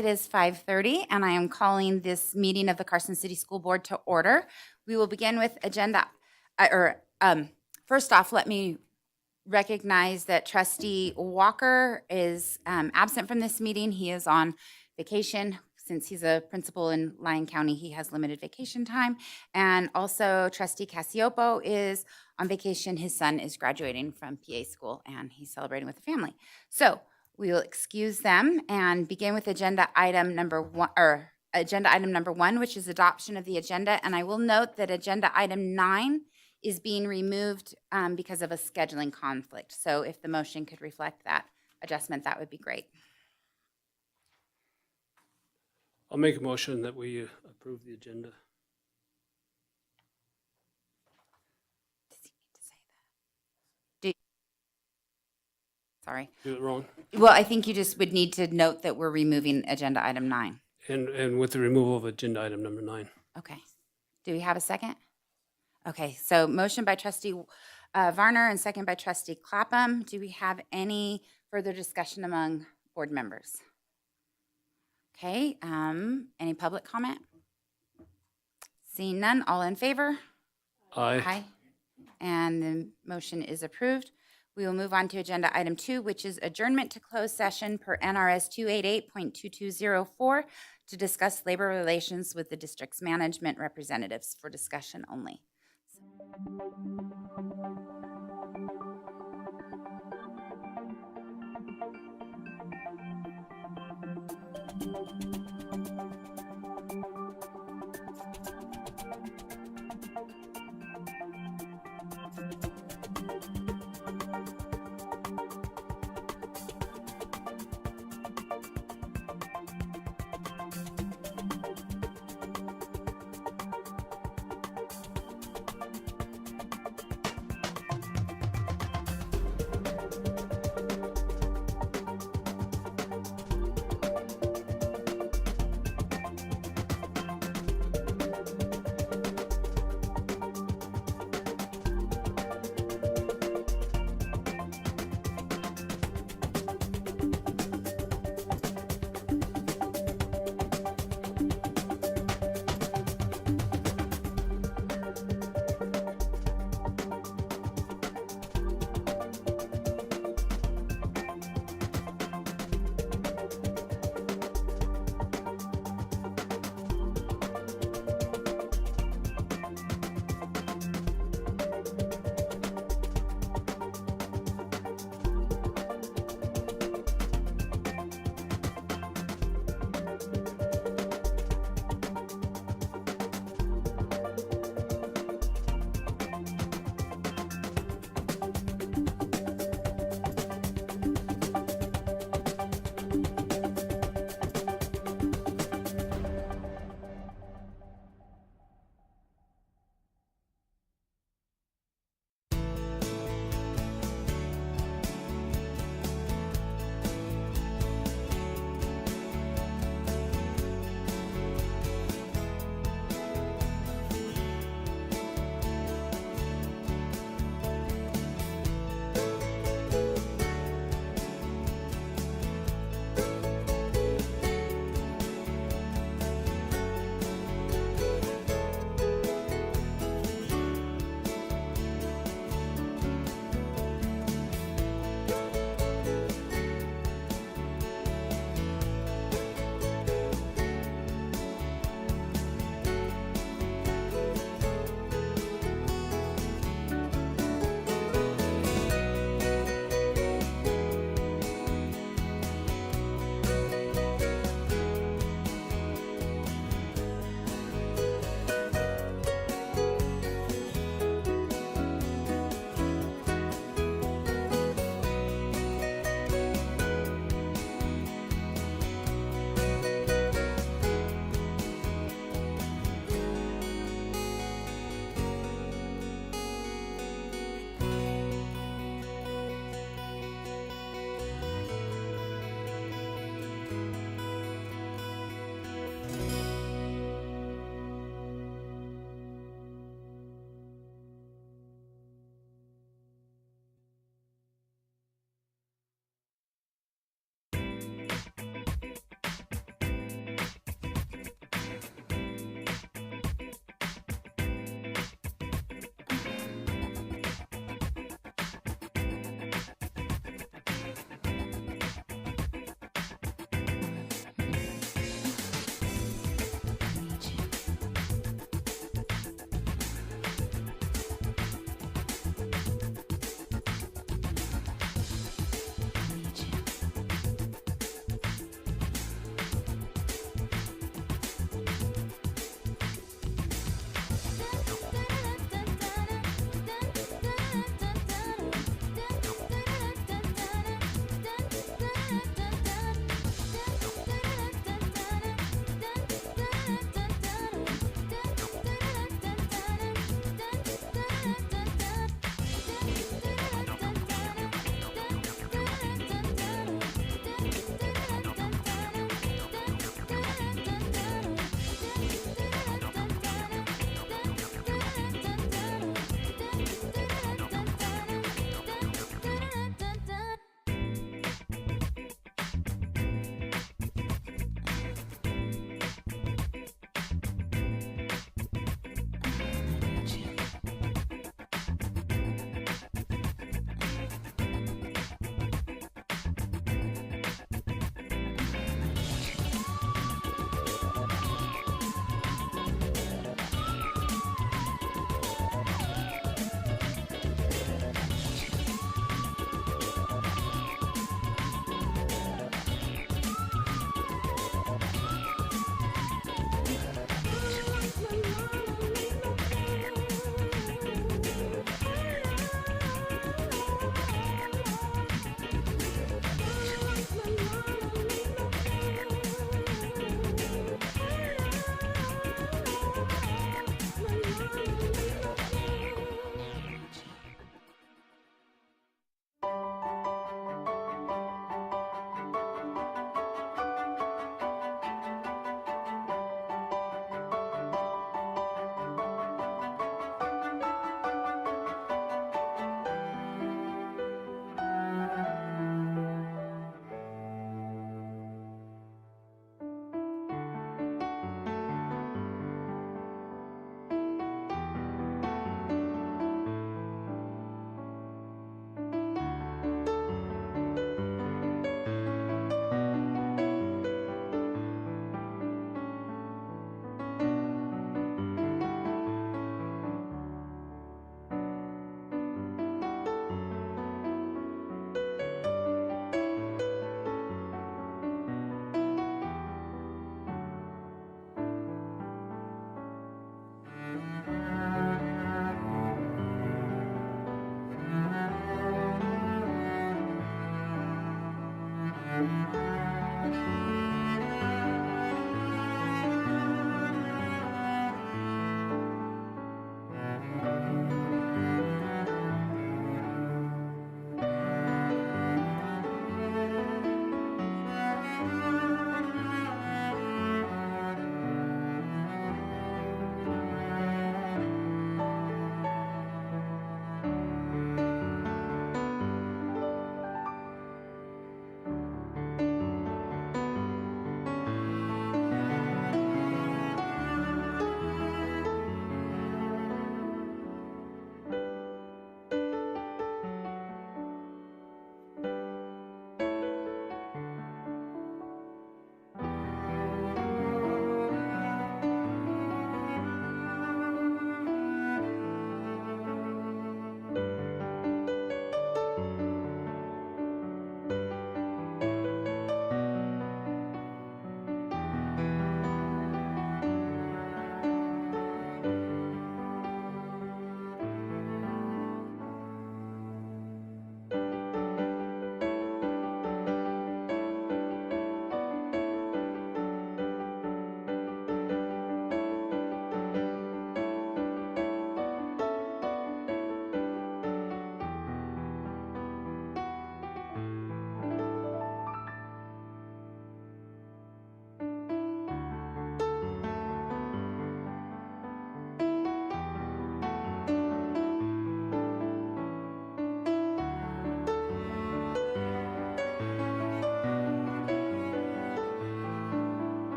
It is 5:30, and I am calling this meeting of the Carson City School Board to order. We will begin with first off, let me recognize that Trustee Walker is absent from this meeting. He is on vacation. Since he's a principal in Lyon County, he has limited vacation time. And also Trustee Cassiopo is on vacation. His son is graduating from PA school, and he's celebrating with the family. So we will excuse them and begin with agenda item number one, which is adoption of the agenda. And I will note that agenda item 9 is being removed because of a scheduling conflict. So if the motion could reflect that adjustment, that would be great. I'll make a motion that we approve the agenda. Does he need to say that? Sorry. Do it wrong. Well, I think you just would need to note that we're removing agenda item 9. And with the removal of agenda item number 9. Okay. Do we have a second? Okay, so motion by Trustee Varner and second by Trustee Clapham. Do we have any further discussion among board members? Okay, any public comment? Seeing none, all in favor? Aye. Aye. And the motion is approved. We will move on to agenda item 2, which is adjournment to closed session per NRS 288.2204 to discuss labor relations with the district's management representatives for discussion only.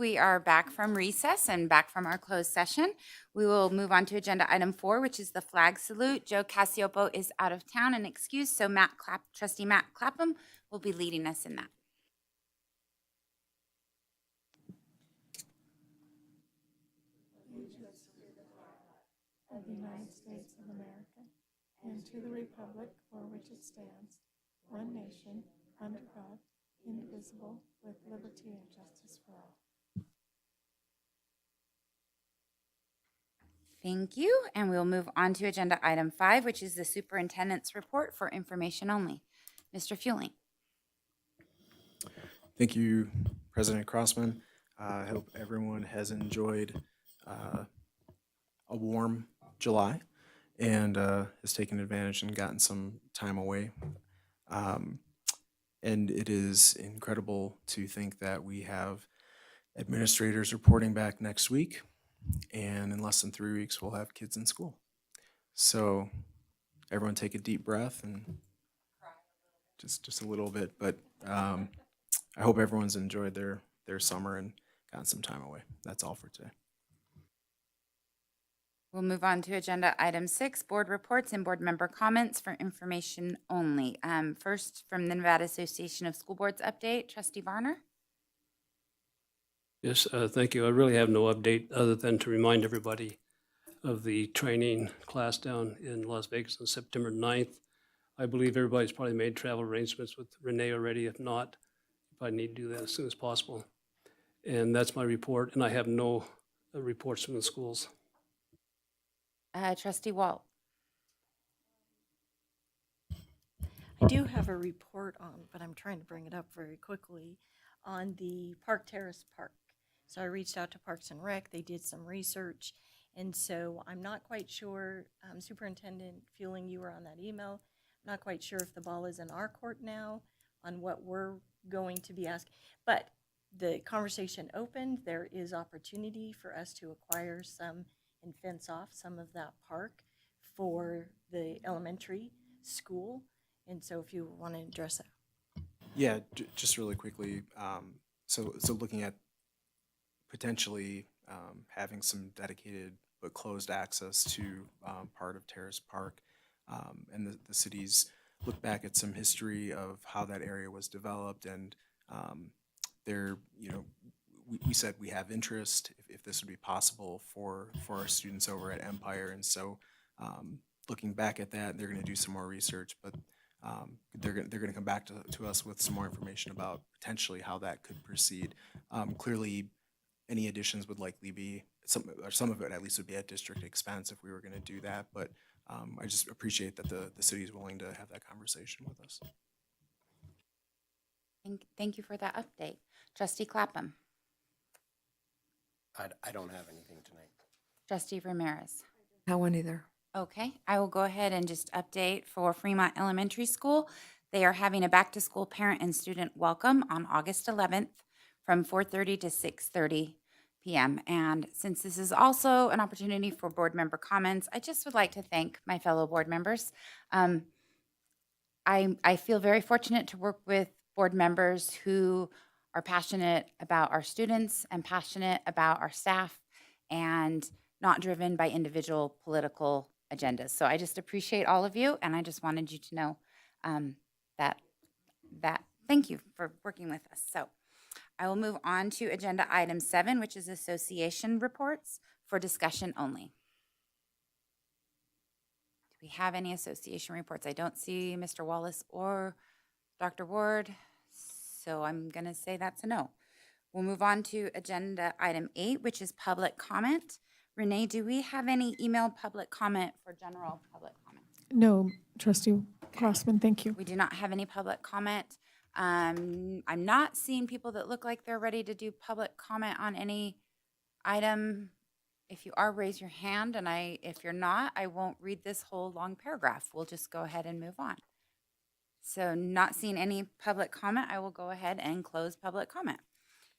We are back from recess and back from our closed session. We will move on to agenda item 4, which is the flag salute. Joe Cassiopo is out of town and excused, so Trustee Matt Clapham will be leading us in that. Of the United States of America, and to the republic for which it stands, one nation, under God, indivisible, with liberty and justice for all. Thank you, and we'll move on to agenda item 5, which is the superintendent's report for information only. Mr. Fueling. Thank you, President Crossman. I hope everyone has enjoyed a warm July and has taken advantage and gotten some time away. And it is incredible to think that we have administrators reporting back next week, and in less than 3 weeks, we'll have kids in school. So everyone take a deep breath and just a little bit, but I hope everyone's enjoyed their summer and gotten some time away. That's all for today. We'll move on to agenda item 6, board reports and board member comments for information only. First, from the Nevada Association of School Boards update, Trustee Varner. Yes, thank you. I really have no update other than to remind everybody of the training class down in Las Vegas on September 9th. I believe everybody's probably made travel arrangements with Renee already. If not, you probably need to do that as soon as possible. And that's my report, and I have no reports from the schools. Trustee Walt. I do have a report on, but I'm trying to bring it up very quickly, on the Park Terrace Park. So I reached out to Parks and Rec, they did some research, and so I'm not quite sure, Superintendent Fueling, you were on that email, I'm not quite sure if the ball is in our court now on what we're going to be asked, but the conversation opened, there is opportunity for us to acquire some and fence off some of that park for the elementary school. And so if you want to address that. Yeah, just really quickly. So looking at potentially having some dedicated but closed access to part of Terrace Park, and the city's look back at some history of how that area was developed, and there, we said we have interest if this would be possible for our students over at Empire, and so looking back at that, they're going to do some more research, but they're going to come back to us with some more information about potentially how that could proceed. Clearly, any additions would likely be some of it at least would be at district expense if we were going to do that. But I just appreciate that the city is willing to have that conversation with us. Thank you for that update. Trustee Clapham. I don't have anything tonight. Trustee Ramirez. No one either. Okay, I will go ahead and just update for Fremont Elementary School. They are having a back-to-school parent and student welcome on August 11th from 4:30 to 6:30 p.m. And since this is also an opportunity for board member comments, I just would like to thank my fellow board members. I feel very fortunate to work with board members who are passionate about our students and passionate about our staff and not driven by individual political agendas. So I just appreciate all of you, and I just wanted you to know that thank you for working with us. So I will move on to agenda item 7, which is association reports for discussion only. Do we have any association reports? I don't see Mr. Wallace or Dr. Ward, so I'm going to say that's a no. We'll move on to agenda item 8, which is public comment. Renee, do we have any emailed public comment for general public comment? No, Trustee Crossman, thank you. We do not have any public comment. I'm not seeing people that look like they're ready to do public comment on any item. If you are, raise your hand, and if you're not, I won't read this whole long paragraph. We'll just go ahead and move on. So not seeing any public comment, I will go ahead and close public comment.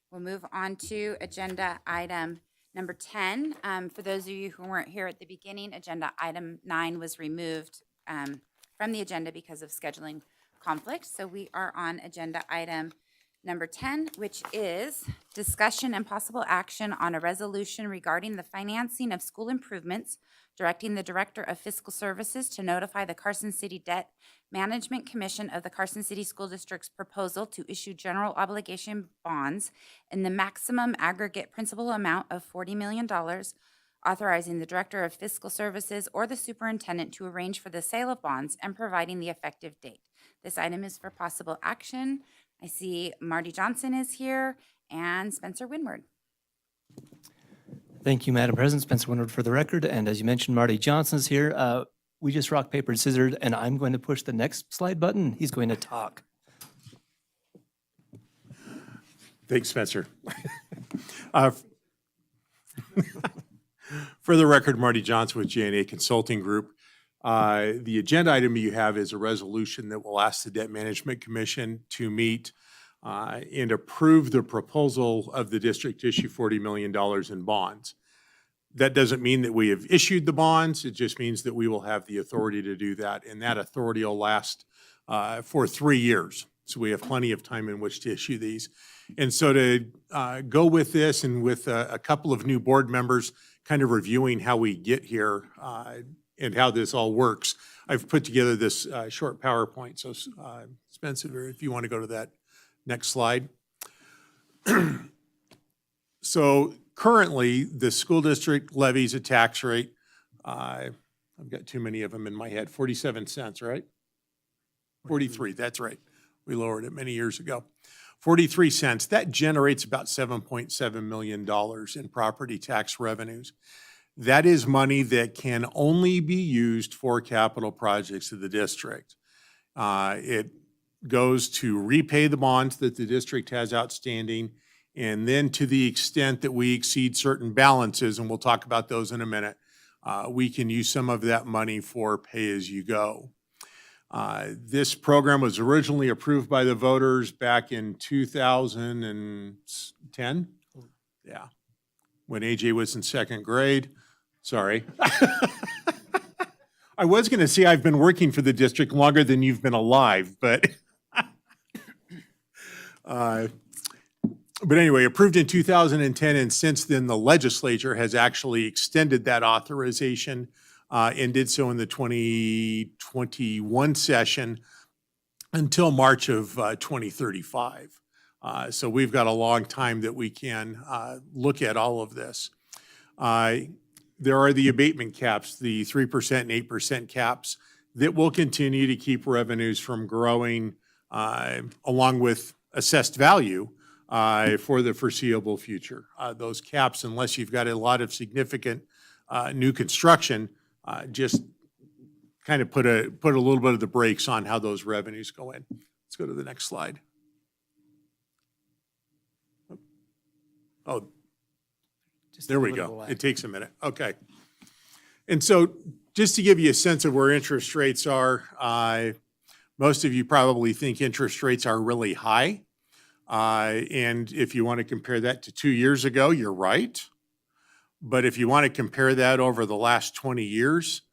We'll move on to agenda item number 10. For those of you who weren't here at the beginning, agenda item 9 was removed from the agenda because of scheduling conflict. So we are on agenda item Number 10, which is discussion and possible action on a resolution regarding the financing of school improvements, directing the Director of Fiscal Services to notify the Carson City Debt Management Commission of the Carson City School District's proposal to issue general obligation bonds in the maximum aggregate principal amount of $40 million, authorizing the Director of Fiscal Services or the Superintendent to arrange for the sale of bonds and providing the effective date. This item is for possible action. I see Marty Johnson is here and Spencer Winward. Thank you, Madam President. Spencer Winward for the record. And as you mentioned, Marty Johnson's here. We just rock, paper, scissors, and I'm going to push the next slide button. He's going to talk. Thanks, Spencer. For the record, Marty Johnson with J&A Consulting Group. The agenda item you have is a resolution that will ask the Debt Management Commission to meet and approve the proposal of the district to issue $40 million in bonds. That doesn't mean that we have issued the bonds. It just means that we will have the authority to do that, and that authority will last for 3 years. So we have plenty of time in which to issue these. And so to go with this and with a couple of new board members kind of reviewing how we get here and how this all works, I've put together this short PowerPoint. So Spencer, if you want to go to that next slide. So currently, the school district levies a tax rate. I've got too many of them in my head. 47 cents, right? 43, that's right. We lowered it many years ago. 43 cents. That generates about $7.7 million in property tax revenues. That is money that can only be used for capital projects of the district. It goes to repay the bonds that the district has outstanding, and then to the extent that we exceed certain balances, and we'll talk about those in a minute, we can use some of that money for pay-as-you-go. This program was originally approved by the voters back in 2010. Yeah, when AJ was in second grade. Sorry. I was going to say I've been working for the district longer than you've been alive, but anyway, approved in 2010, and since then the legislature has actually extended that authorization and did so in the 2021 session until March of 2035. So we've got a long time that we can look at all of this. There are the abatement caps, the 3% and 8% caps that will continue to keep revenues from growing along with assessed value for the foreseeable future. Those caps, unless you've got a lot of significant new construction, just kind of put a little bit of the brakes on how those revenues go in. Let's go to the next slide. Oh, there we go. It takes a minute. Okay. And so just to give you a sense of where interest rates are, most of you probably think interest rates are really high. And if you want to compare that to 2 years ago, you're right. But if you want to compare that over the last 20 years,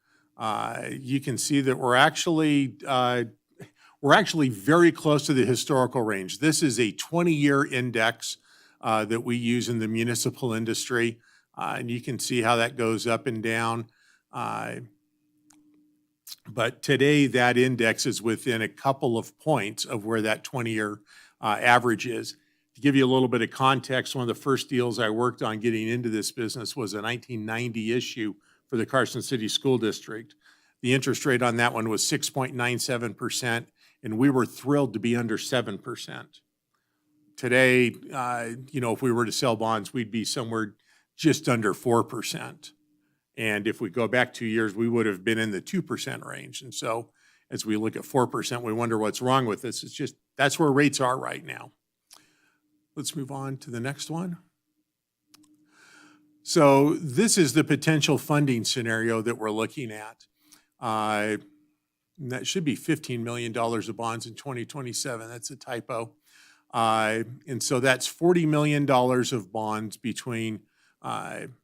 you can see that we're actually very close to the historical range. This is a 20-year index that we use in the municipal industry, and you can see how that goes up and down. But today, that index is within a couple of points of where that 20-year average is. To give you a little bit of context, one of the first deals I worked on getting into this business was a 1990 issue for the Carson City School District. The interest rate on that one was 6.97%, and we were thrilled to be under 7%. Today, if we were to sell bonds, we'd be somewhere just under 4%. And if we go back 2 years, we would have been in the 2% range. And so as we look at 4%, we wonder what's wrong with this. It's just, that's where rates are right now. Let's move on to the next one. So this is the potential funding scenario that we're looking at. And that should be $15 million of bonds in 2027. That's a typo. And so that's $40 million of bonds between, and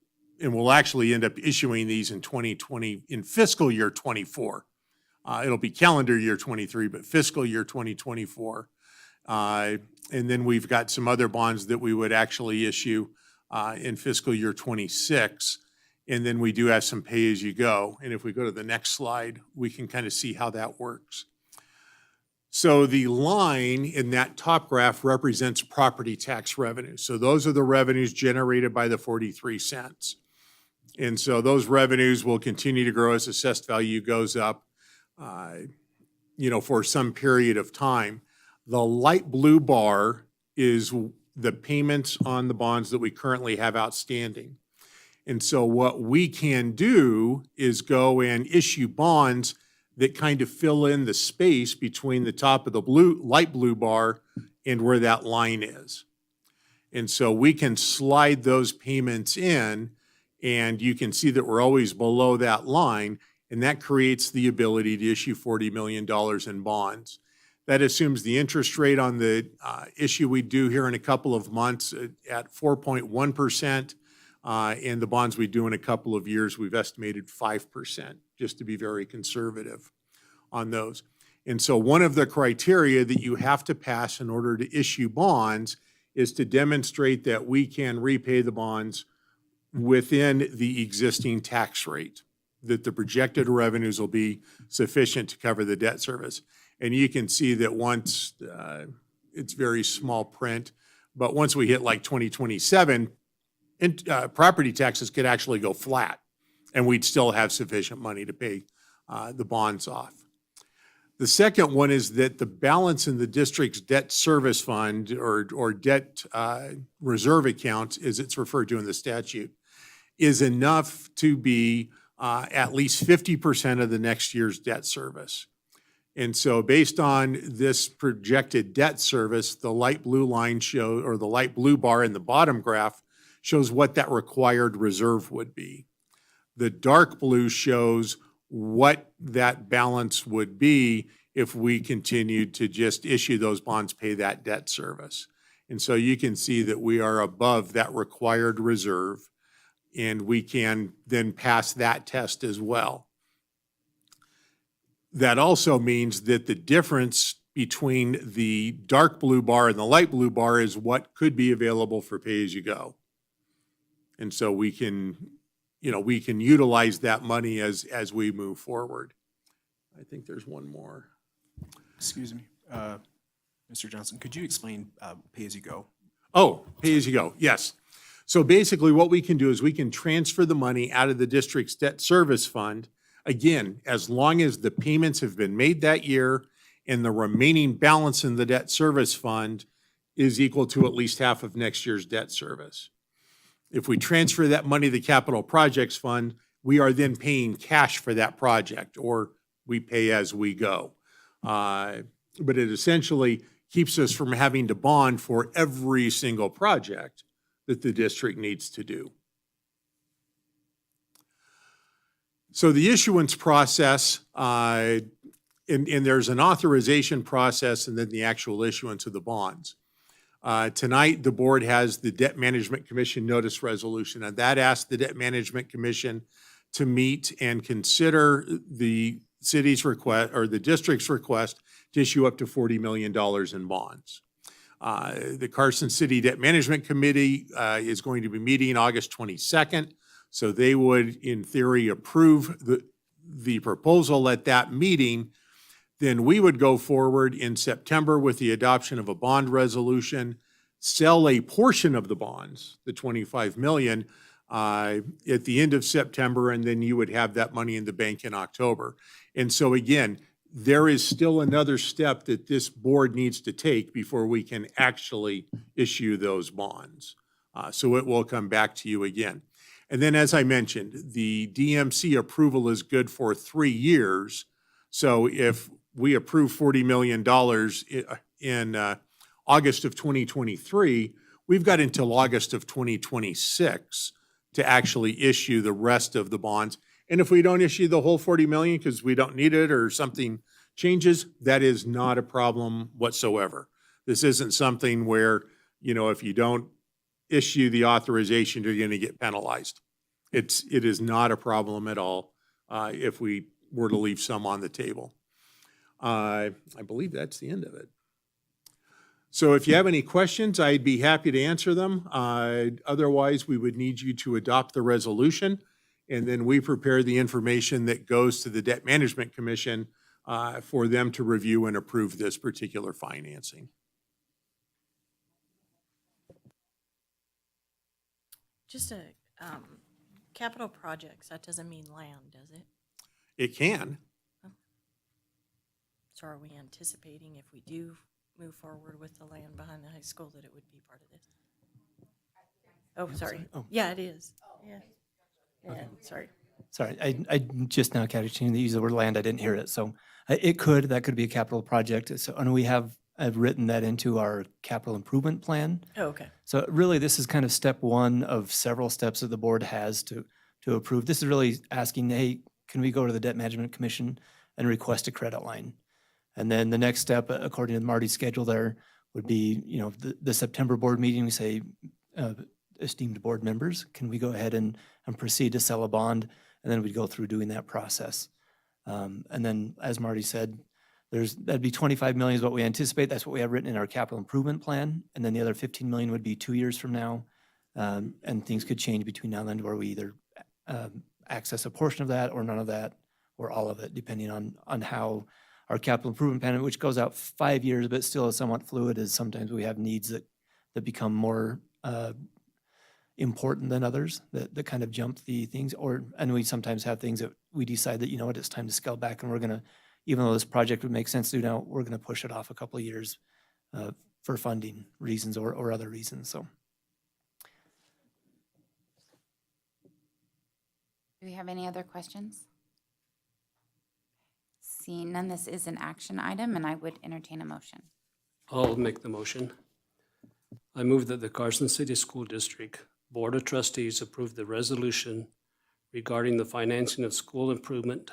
we'll actually end up issuing these in 2020, in fiscal year 24. It'll be calendar year 23, but fiscal year 2024. And then we've got some other bonds that we would actually issue in fiscal year '26. And then we do have some pay-as-you-go. And if we go to the next slide, we can kind of see how that works. So the line in that top graph represents property tax revenue. So those are the revenues generated by the 43 cents. And so those revenues will continue to grow as assessed value goes up, for some period of time. The light blue bar is the payments on the bonds that we currently have outstanding. And so what we can do is go and issue bonds that kind of fill in the space between the top of the light blue bar and where that line is. And so we can slide those payments in, and you can see that we're always below that line, and that creates the ability to issue $40 million in bonds. That assumes the interest rate on the issue we do here in a couple of months at 4.1%, and the bonds we do in a couple of years, we've estimated 5%, just to be very conservative on those. And so one of the criteria that you have to pass in order to issue bonds is to demonstrate that we can repay the bonds within the existing tax rate, that the projected revenues will be sufficient to cover the debt service. And you can see that once, it's very small print, but once we hit like 2027, property taxes could actually go flat, and we'd still have sufficient money to pay the bonds off. The second one is that the balance in the district's debt service fund or debt reserve account, as it's referred to in the statute, is enough to be at least 50% of the next year's debt service. And so based on this projected debt service, the light blue line or the light blue bar in the bottom graph shows what that required reserve would be. The dark blue shows what that balance would be if we continued to just issue those bonds, pay that debt service. And so you can see that we are above that required reserve, and we can then pass that test as well. That also means that the difference between the dark blue bar and the light blue bar is what could be available for pay-as-you-go. And so we can utilize that money as we move forward. I think there's one more. Excuse me, Mr. Johnson, could you explain pay-as-you-go? Oh, pay-as-you-go, yes. So basically what we can do is we can transfer the money out of the district's debt service fund, again, as long as the payments have been made that year and the remaining balance in the debt service fund is equal to at least half of next year's debt service. If we transfer that money to the capital projects fund, we are then paying cash for that project, or we pay as we go. But it essentially keeps us from having to bond for every single project that the district needs to do. So the issuance process, and there's an authorization process and then the actual issuance of the bonds. Tonight, the board has the Debt Management Commission notice resolution, and that asks the Debt Management Commission to meet and consider the city's request or the district's request to issue up to $40 million in bonds. The Carson City Debt Management Committee is going to be meeting August 22nd. So they would, in theory, approve the proposal at that meeting. Then we would go forward in September with the adoption of a bond resolution, sell a portion of the bonds, the $25 million, at the end of September, and then you would have that money in the bank in October. And so again, there is still another step that this board needs to take before we can actually issue those bonds. So it will come back to you again. And then, as I mentioned, the DMC approval is good for 3 years. So if we approve $40 million in August of 2023, we've got until August of 2026 to actually issue the rest of the bonds. And if we don't issue the whole 40 million because we don't need it or something changes, that is not a problem whatsoever. This isn't something where, if you don't issue the authorization, you're going to get penalized. It is not a problem at all if we were to leave some on the table. I believe that's the end of it. So if you have any questions, I'd be happy to answer them. Otherwise, we would need you to adopt the resolution. And then we prepare the information that goes to the Debt Management Commission for them to review and approve this particular financing. Just a, capital projects, that doesn't mean land, does it? It can. So are we anticipating if we do move forward with the land behind the high school that it would be part of this? Oh, sorry. Oh. Yeah, it is. Yeah. Yeah, sorry. Sorry, I just now catching the use of the word land. I didn't hear it. So that could be a capital project. So, and we have written that into our capital improvement plan. Oh, okay. So really, this is kind of step one of several steps that the board has to approve. This is really asking, hey, can we go to the Debt Management Commission and request a credit line? And then the next step, according to Marty's schedule there, would be, the September board meeting, we say, esteemed board members, can we go ahead and proceed to sell a bond? And then we'd go through doing that process. And then, as Marty said, that'd be 25 million is what we anticipate. That's what we have written in our capital improvement plan. And then the other 15 million would be 2 years from now. And things could change between now and then where we either access a portion of that or none of that or all of it, depending on how our capital improvement plan, which goes out 5 years, but still is somewhat fluid, is sometimes we have needs that become more important than others that kind of jump the things, and we sometimes have things that we decide that, it's time to scale back and we're gonna, even though this project would make sense to do now, we're gonna push it off a couple of years for funding reasons or other reasons, so. Do we have any other questions? Seeing none, this is an action item, and I would entertain a motion. I'll make the motion. I move that the Carson City School District Board of Trustees approve the resolution regarding the financing of school improvements,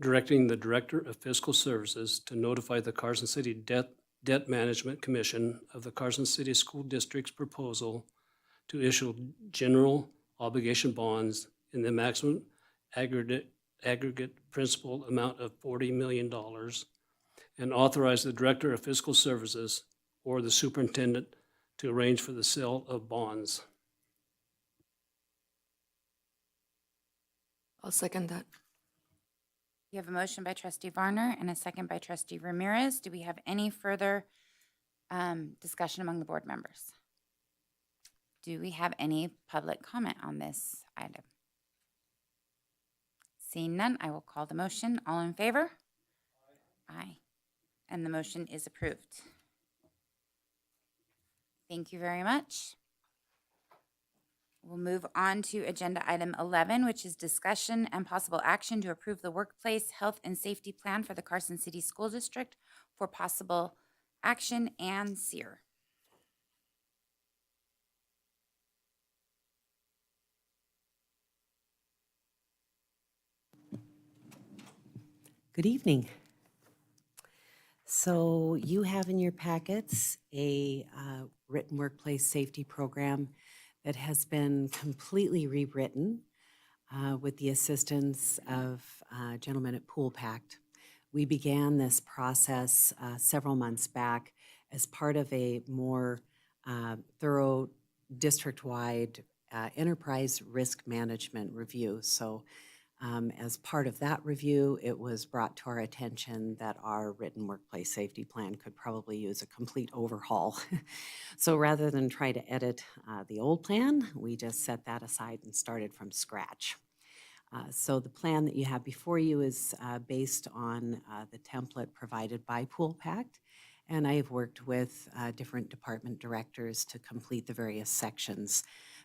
directing the Director of Fiscal Services to notify the Carson City Debt Management Commission of the Carson City School District's proposal to issue general obligation bonds in the maximum aggregate principal amount of $40 million, and authorize the Director of Fiscal Services or the Superintendent to arrange for the sale of bonds. I'll second that. You have a motion by trustee Varner and a second by trustee Ramirez. Do we have any further discussion among the board members? Do we have any public comment on this item? Seeing none, I will call the motion. All in favor? Aye. And the motion is approved. Thank you very much. We'll move on to agenda item 11, which is discussion and possible action to approve the workplace health and safety plan for the Carson City School District for possible action and SEER. Good evening. So you have in your packets a written workplace safety program that has been completely rewritten with the assistance of gentlemen at Pool Pact. We began this process several months back as part of a more thorough district-wide enterprise risk management review. So as part of that review, it was brought to our attention that our written workplace safety plan could probably use a complete overhaul. So rather than try to edit the old plan, we just set that aside and started from scratch. So the plan that you have before you is based on the template provided by Pool Pact, and I have worked with different department directors to complete the various sections.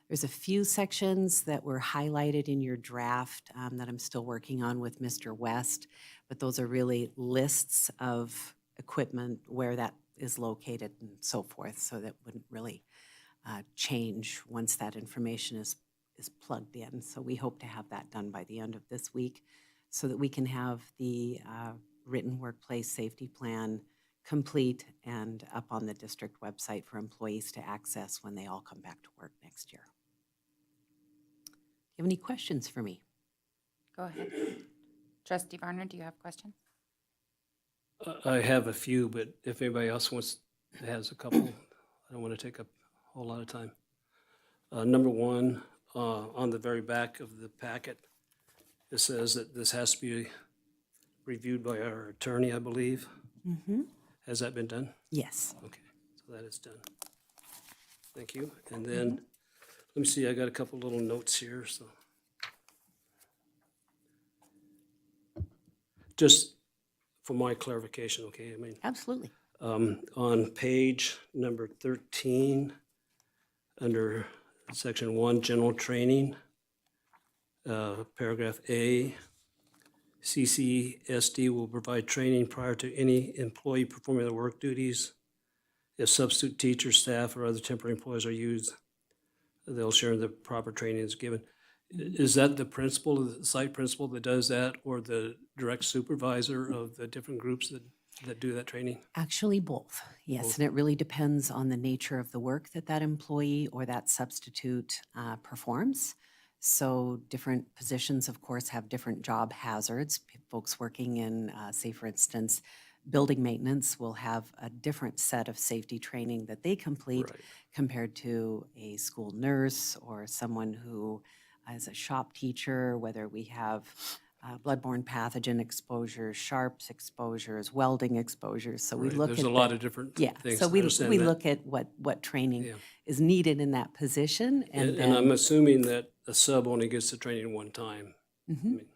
There's a few sections that were highlighted in your draft that I'm still working on with Mr. West, but those are really lists of equipment, where that is located and so forth, so that wouldn't really change once that information is plugged in. So we hope to have that done by the end of this week so that we can have the written workplace safety plan complete and up on the district website for employees to access when they all come back to work next year. Do you have any questions for me? Go ahead. Trustee Varner, do you have questions? I have a few, but if anybody else has a couple, I don't want to take up a whole lot of time. Number one, on the very back of the packet, it says that this has to be reviewed by our attorney, I believe. Has that been done? Yes. Okay, so that is done. Thank you. And then, let me see, I got a couple little notes here, so. Just for my clarification, okay, I mean, Absolutely. on page number 13, under section 1, general training, paragraph A, CCSD will provide training prior to any employee performing their work duties. If substitute teachers, staff, or other temporary employees are used, they'll share the proper training is given. Is that the principal, the site principal that does that, or the direct supervisor of the different groups that do that training? Actually, both. Yes, Both. and it really depends on the nature of the work that that employee or that substitute performs. So different positions, of course, have different job hazards. Folks working in, say, for instance, building maintenance will have a different set of safety training that they complete Right. compared to a school nurse or someone who is a shop teacher, whether we have bloodborne pathogen exposures, sharps exposures, welding exposures. So we Right, look there's at a lot the- of different yeah. things. So I we understand that. look at what training Yeah. is needed in that position, and And then I'm assuming that a sub only gets the training one time. I Mhm. mean,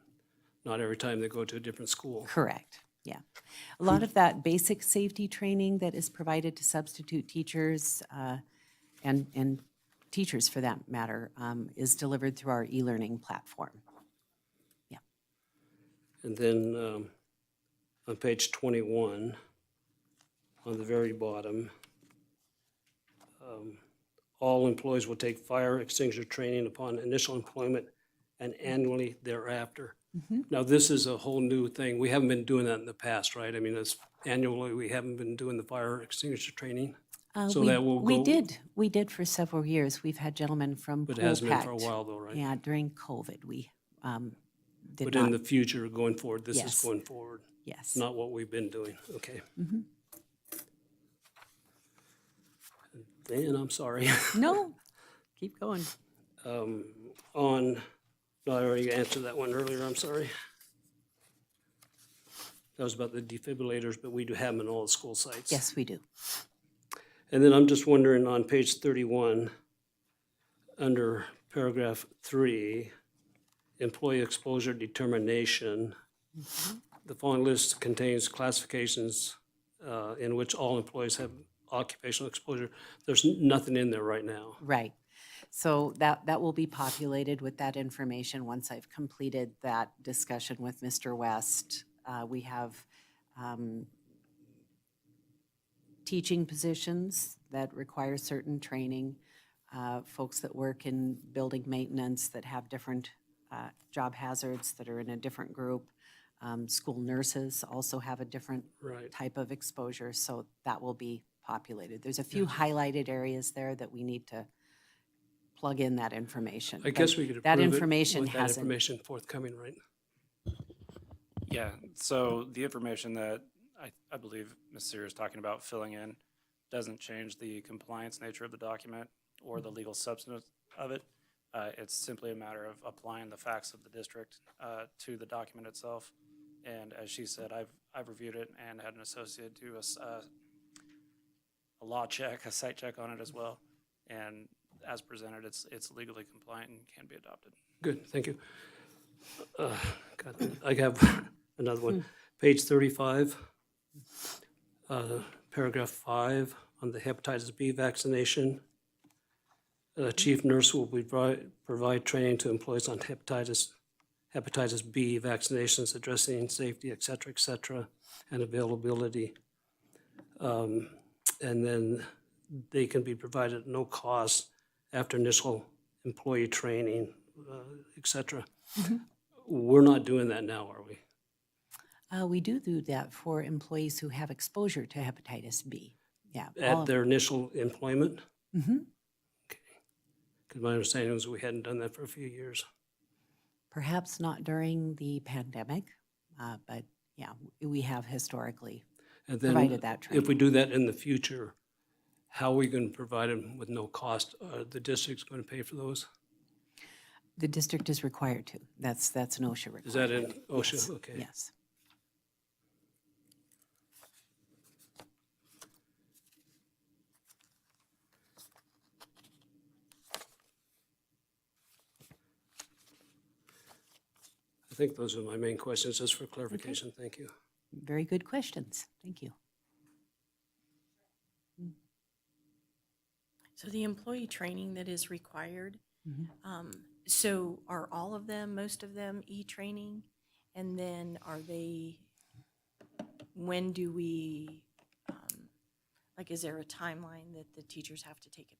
not every time they go to a different school. correct. Yeah, a lot of that basic safety training that is provided to substitute teachers and teachers for that matter is delivered through our e-learning platform. And then on page 21, on the very bottom, all employees will take fire extinguisher training upon initial employment and annually thereafter. Now, this is a whole new thing. We haven't been doing that in the past, right? I mean, it's annually, we haven't been doing the fire extinguisher training. So that will We go- did for several years. We've had gentlemen from But it Pool hasn't been for a Pact. while though, right? Yeah, during COVID, we did But in not, the future, going forward, this is Yes. going forward, yes. not what we've been doing, okay? Dan, I'm sorry. No, keep going. On, no, I already answered that one earlier, I'm sorry. That was about the defibrillators, but we do have them in all the school sites. Yes, we do. And then I'm just wondering, on page 31, under paragraph 3, employee exposure determination, the following list contains classifications in which all employees have occupational exposure. There's nothing in there right now. Right. So that will be populated with that information once I've completed that discussion with Mr. West. We have teaching positions that require certain training, folks that work in building maintenance that have different job hazards that are in a different group. School nurses also have a different Right. type of exposure, so that will be populated. There's a few highlighted areas there that we need to plug in that information. I but guess we could that approve it information with that hasn't. information forthcoming, right? Yeah, so the information that I believe Ms. Sear is talking about filling in doesn't change the compliance nature of the document or the legal substance of it. It's simply a matter of applying the facts of the district to the document itself. And as she said, I've reviewed it and had an associate do a law check, a site check on it as well. And as presented, it's legally compliant and can be adopted. Good, thank you. I have another one. Page 35, paragraph 5, on the hepatitis B vaccination. Chief nurse will provide training to employees on hepatitis B vaccinations, addressing safety, et cetera, and availability. And then they can be provided at no cost after initial employee training, et cetera. We're not doing that now, are we? We do that for employees who have exposure to hepatitis B. Yeah. At their initial employment? Mhm. Okay. Because my understanding was we hadn't done that for a few years. Perhaps not during the pandemic, but yeah, we have historically. And then provided that training. if we do that in the future, how are we going to provide them with no cost? Are the district's going to pay for those? The district is required to. That's an OSHA requirement. Is that in OSHA? Yes, Okay. yes. I think those are my main questions, just for clarification. Thank you. Very good questions. Thank you. So the employee training that is required, Mhm. so are all of them, most of them e-training? And then are they, when do we, like, is there a timeline that the teachers have to take it?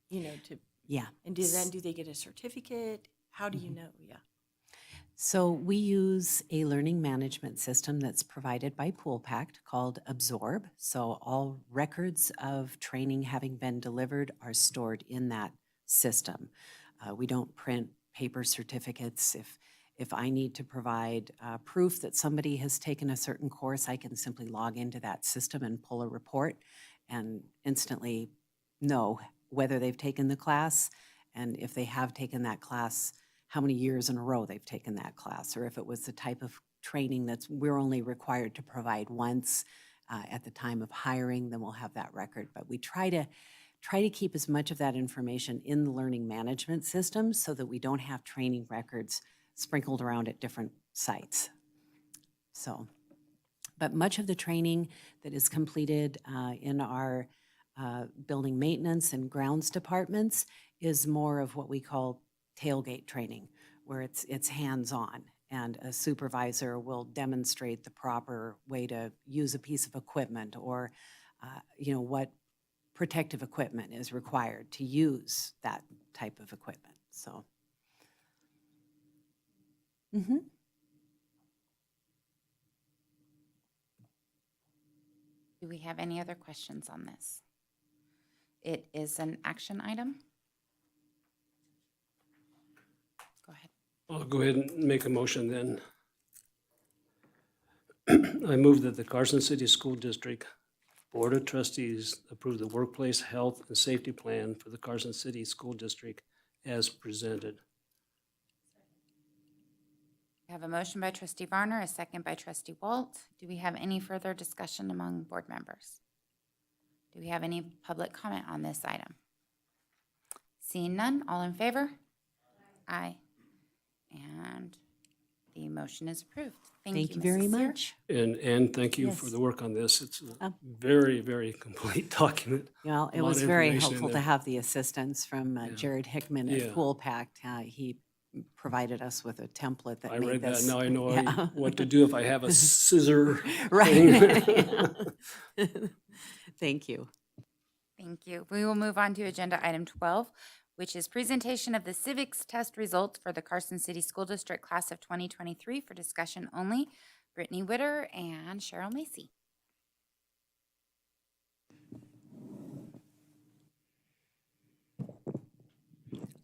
You know, to, Yeah. and then do they get a certificate? How do you know? Yeah. So we use a learning management system that's provided by PoolPact called Absorb. So all records of training having been delivered are stored in that system. We don't print paper certificates. If I need to provide proof that somebody has taken a certain course, I can simply log into that system and pull a report and instantly know whether they've taken the class, and if they have taken that class, how many years in a row they've taken that class, or if it was the type of training we're only required to provide once at the time of hiring, then we'll have that record. But we try to keep as much of that information in the learning management system so that we don't have training records sprinkled around at different sites. So, but much of the training that is completed in our building maintenance and grounds departments is more of what we call tailgate training, where it's hands-on, and a supervisor will demonstrate the proper way to use a piece of equipment, or what protective equipment is required to use that type of equipment. So. Do we have any other questions on this? It is an action item. Go ahead. I'll go ahead and make a motion then. I move that the Carson City School District Board of Trustees approve the workplace health and safety plan for the Carson City School District as presented. We have a motion by trustee Varner, a second by trustee Walt. Do we have any further discussion among board members? Do we have any public comment on this item? Seeing none, all in favor? Aye. And the motion is approved. Thank you very Mrs. Sear. much. And thank you for Yes. the work on this. It's a Oh. very, very complete document. Well, A it lot was of very information in helpful to there. have the assistance from Jared Hickman at Yeah. PoolPact. He provided us with a template that I made read that, this. now I know Yeah. what to do if I have a scissor. Right. Thank you. Thank you. We will move on to agenda item 12, which is presentation of the civics test results for the Carson City School District class of 2023 for discussion only. Brittany Witter and Cheryl Macy.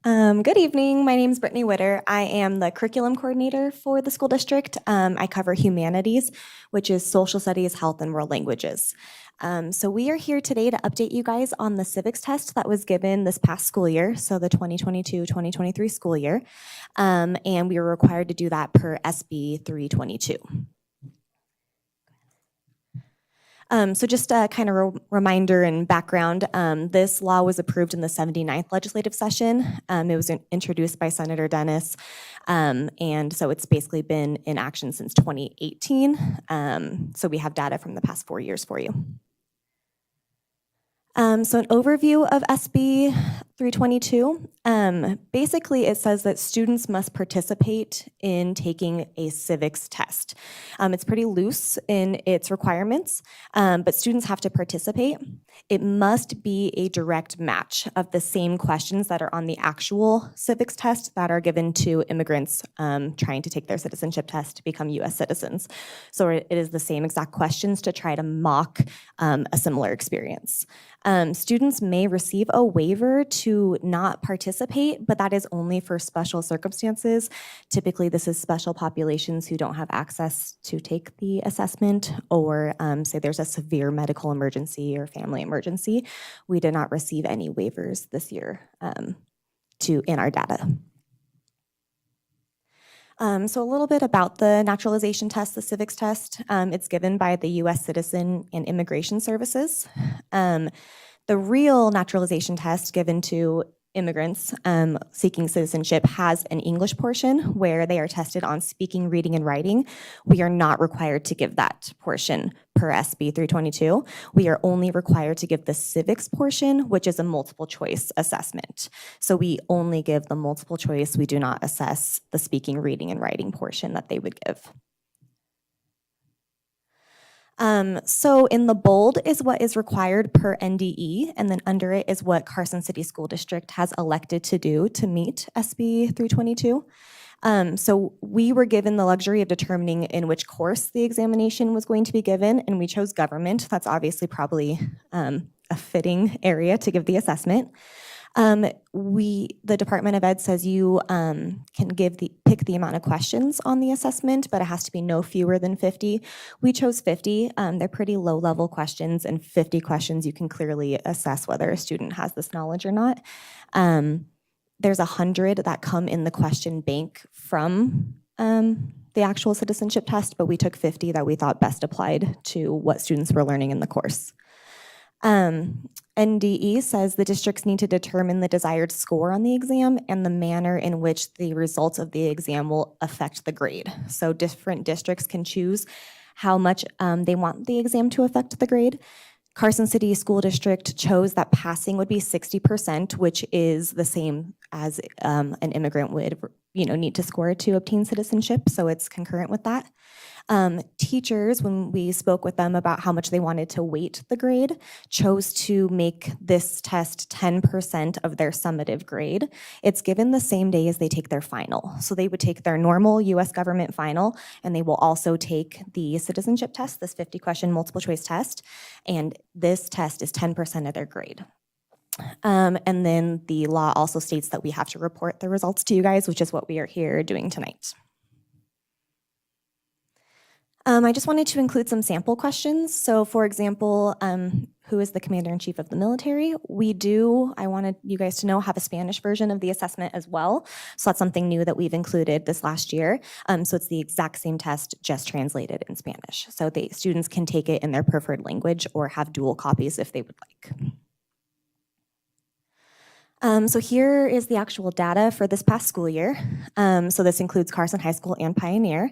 Good evening. My name is Brittany Witter. I am the curriculum coordinator for the school district. I cover humanities, which is social studies, health, and world languages. So we are here today to update you guys on the civics test that was given this past school year, so the 2022-2023 school year. And we were required to do that per SB 322. So just a kind of reminder and background, this law was approved in the 79th legislative session. It was introduced by Senator Dennis, and so it's basically been in action since 2018. So we have data from the past 4 years for you. So an overview of SB 322. Basically, it says that students must participate in taking a civics test. It's pretty loose in its requirements, but students have to participate. It must be a direct match of the same questions that are on the actual civics test that are given to immigrants trying to take their citizenship test to become US citizens. So it is the same exact questions to try to mock a similar experience. Students may receive a waiver to not participate, but that is only for special circumstances. Typically, this is special populations who don't have access to take the assessment, or say there's a severe medical emergency or family emergency. We did not receive any waivers this year in our data. So a little bit about the naturalization test, the civics test. It's given by the U.S. Citizen and Immigration Services. The real naturalization test given to immigrants seeking citizenship has an English portion where they are tested on speaking, reading, and writing. We are not required to give that portion per SB 322. We are only required to give the civics portion, which is a multiple choice assessment. So we only give the multiple choice. We do not assess the speaking, reading, and writing portion that they would give. So in the bold is what is required per NDE, and then under it is what Carson City School District has elected to do to meet SB 322. So we were given the luxury of determining in which course the examination was going to be given, and we chose government. That's obviously probably a fitting area to give the assessment. The Department of Ed says you can pick the amount of questions on the assessment, but it has to be no fewer than 50. We chose 50. They're pretty low-level questions, and 50 questions you can clearly assess whether a student has this knowledge or not. There's 100 that come in the question bank from the actual citizenship test, but we took 50 that we thought best applied to what students were learning in the course. NDE says the districts need to determine the desired score on the exam and the manner in which the results of the exam will affect the grade. So different districts can choose how much they want the exam to affect the grade. Carson City School District chose that passing would be 60%, which is the same as an immigrant would need to score to obtain citizenship, so it's concurrent with that. Teachers, when we spoke with them about how much they wanted to weight the grade, chose to make this test 10% of their summative grade. It's given the same day as they take their final. So they would take their normal US government final, and they will also take the citizenship test, this 50-question multiple choice test, and this test is 10% of their grade. And then the law also states that we have to report the results to you guys, which is what we are here doing tonight. I just wanted to include some sample questions. So for example, who is the commander-in-chief of the military? I wanted you guys to know, have a Spanish version of the assessment as well. So that's something new that we've included this last year. So it's the exact same test, just translated in Spanish. So students can take it in their preferred language or have dual copies if they would like. So here is the actual data for this past school year. So this includes Carson High School and Pioneer.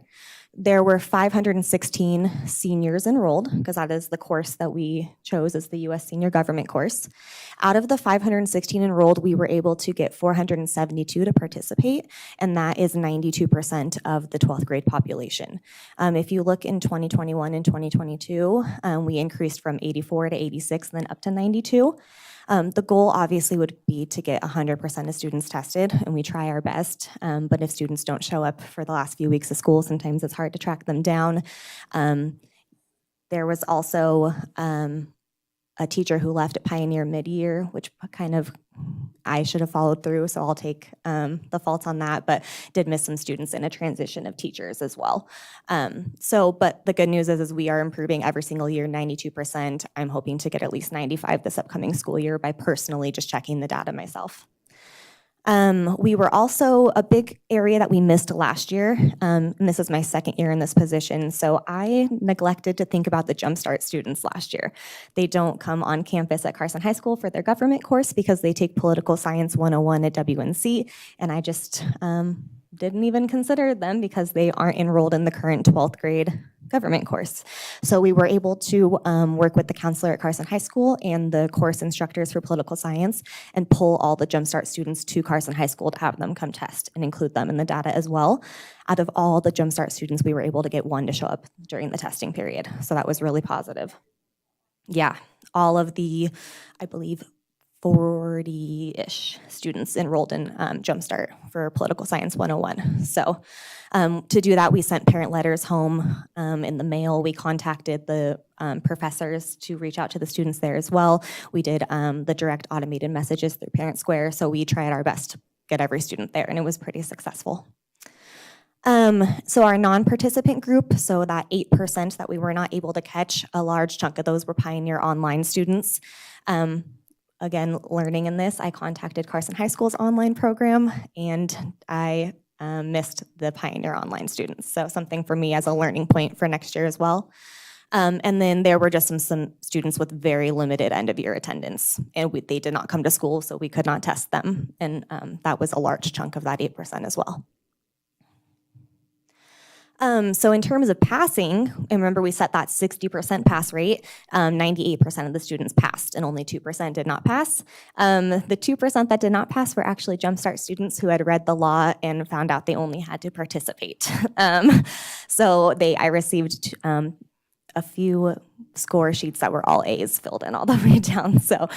There were 516 seniors enrolled, because that is the course that we chose as the U.S. Senior Government course. Out of the 516 enrolled, we were able to get 472 to participate, and that is 92% of the 12th grade population. If you look in 2021 and 2022, we increased from 84 to 86, and then up to 92. The goal obviously would be to get 100% of students tested, and we try our best. But if students don't show up for the last few weeks of school, sometimes it's hard to track them down. There was also a teacher who left at Pioneer mid-year, which I should have followed through, so I'll take the fault on that, but did miss some students in a transition of teachers as well. But the good news is we are improving every single year, 92%. I'm hoping to get at least 95 this upcoming school year by personally just checking the data myself. We were also a big area that we missed last year, and this is my second year in this position, so I neglected to think about the Jumpstart students last year. They don't come on campus at Carson High School for their government course because they take Political Science 101 at WNC, and I just didn't even consider them because they aren't enrolled in the current 12th grade government course. So we were able to work with the counselor at Carson High School and the course instructors for political science and pull all the Jumpstart students to Carson High School to have them come test and include them in the data as well. Out of all the Jumpstart students, we were able to get one to show up during the testing period. So that was really positive. Yeah, all of the, I believe, 40-ish students enrolled in Jumpstart for Political Science 101. So to do that, we sent parent letters home in the mail. We contacted the professors to reach out to the students there as well. We did the direct automated messages through Parent Square. So we tried our best to get every student there, and it was pretty successful. So our non-participant group, so that 8% that we were not able to catch, a large chunk of those were Pioneer Online students. Again, learning in this, I contacted Carson High School's online program, and I missed the Pioneer Online students. So something for me as a learning point for next year as well. And then there were just some students with very limited end-of-year attendance, and they did not come to school, so we could not test them. And that was a large chunk of that 8% as well. So in terms of passing, and remember we set that 60% pass rate, 98% of the students passed and only 2% did not pass. The 2% that did not pass were actually Jumpstart students who had read the law and found out they only had to participate. So I received a few score sheets that were all A's filled in all the way down. So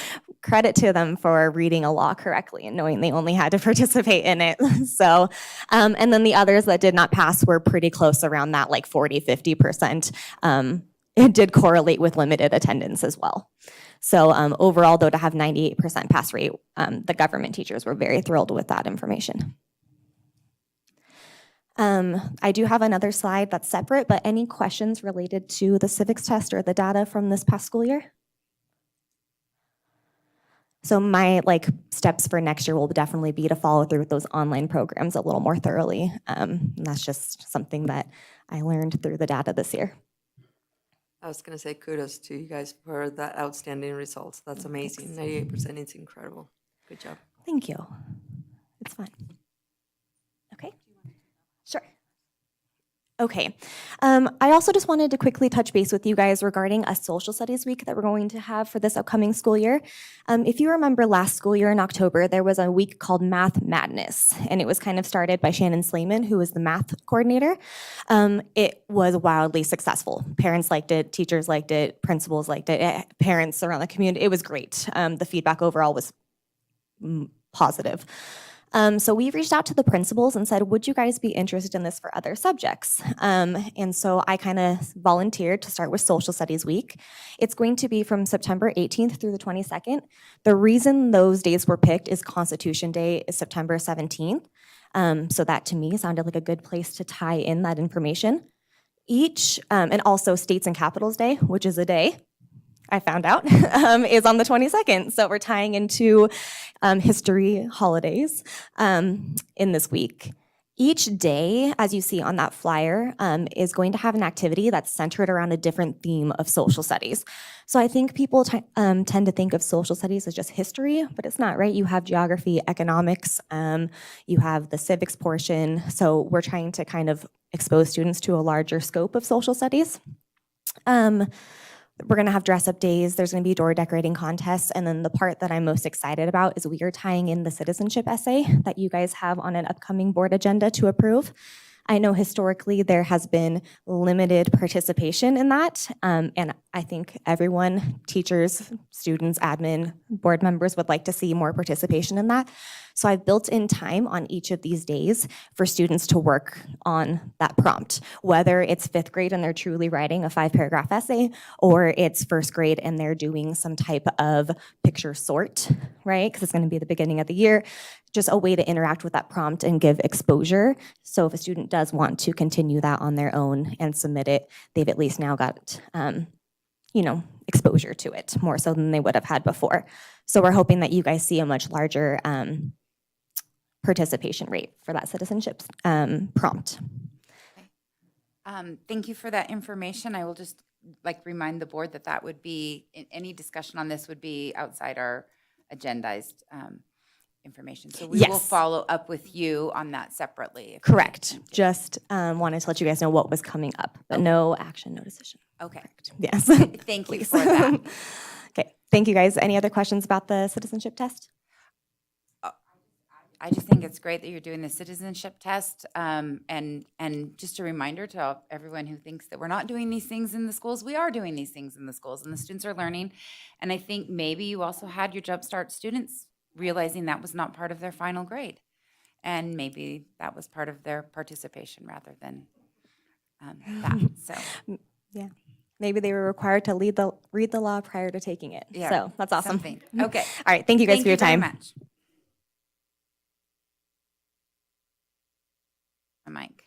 credit to them for reading a law correctly and knowing they only had to participate in it. So, and then the others that did not pass were pretty close around that, like 40, 50%. It did correlate with limited attendance as well. So overall, though, to have 98% pass rate, the government teachers were very thrilled with that information. I do have another slide that's separate, but any questions related to the civics test or the data from this past school year? So my steps for next year will definitely be to follow through with those online programs a little more thoroughly. And that's just something that I learned through the data this year. I was going to say kudos to you guys for that outstanding results. That's amazing. 98% is incredible. Good job. Thank you. It's fun. Okay. Sure. Okay. I also just wanted to quickly touch base with you guys regarding a social studies week that we're going to have for this upcoming school year. If you remember last school year in October, there was a week called Math Madness, and it was kind of started by Shannon Slayman, who was the math coordinator. It was wildly successful. Parents liked it, teachers liked it, principals liked it, parents around the community. It was great. The feedback overall was positive. So we reached out to the principals and said, would you guys be interested in this for other subjects? And so I kind of volunteered to start with Social Studies Week. It's going to be from September 18th through the 22nd. The reason those days were picked is Constitution Day is September 17th. So that to me sounded like a good place to tie in that information. And also States and Capitals Day, which is a day I found out, is on the 22nd. So we're tying into history holidays in this week. Each day, as you see on that flyer, is going to have an activity that's centered around a different theme of social studies. So I think people tend to think of social studies as just history, but it's not, right? You have geography, economics, you have the civics portion. So we're trying to kind of expose students to a larger scope of social studies. We're going to have dress-up days. There's going to be door decorating contests. And then the part that I'm most excited about is we are tying in the citizenship essay that you guys have on an upcoming board agenda to approve. I know historically there has been limited participation in that. And I think everyone, teachers, students, admin, board members would like to see more participation in that. So I've built in time on each of these days for students to work on that prompt, whether it's 5th grade and they're truly writing a 5-paragraph essay, or it's 1st grade and they're doing some type of picture sort, right? Because it's going to be the beginning of the year. Just a way to interact with that prompt and give exposure. So if a student does want to continue that on their own and submit it, they've at least now got exposure to it more so than they would have had before. So we're hoping that you guys see a much larger participation rate for that citizenship prompt. Thank you for that information. I will just remind the board that would be, any discussion on this would be outside our agendized information. So we will Yes. follow up with you on that separately. Correct. Just wanted to let you guys know what was coming up, but no action, no decision. Okay. Yes. Thank you Please. for that. Okay. Thank you guys. Any other questions about the citizenship test? I just think it's great that you're doing the citizenship test. And just a reminder to everyone who thinks that we're not doing these things in the schools, we are doing these things in the schools and the students are learning. And I think maybe you also had your Jumpstart students realizing that was not part of their final grade. And maybe that was part of their participation rather than that. So, Yeah. Maybe they were required to read the law prior to taking it. yeah. So that's awesome. Something. Okay. All right. Thank you guys Thank for your you very time. much. Mike.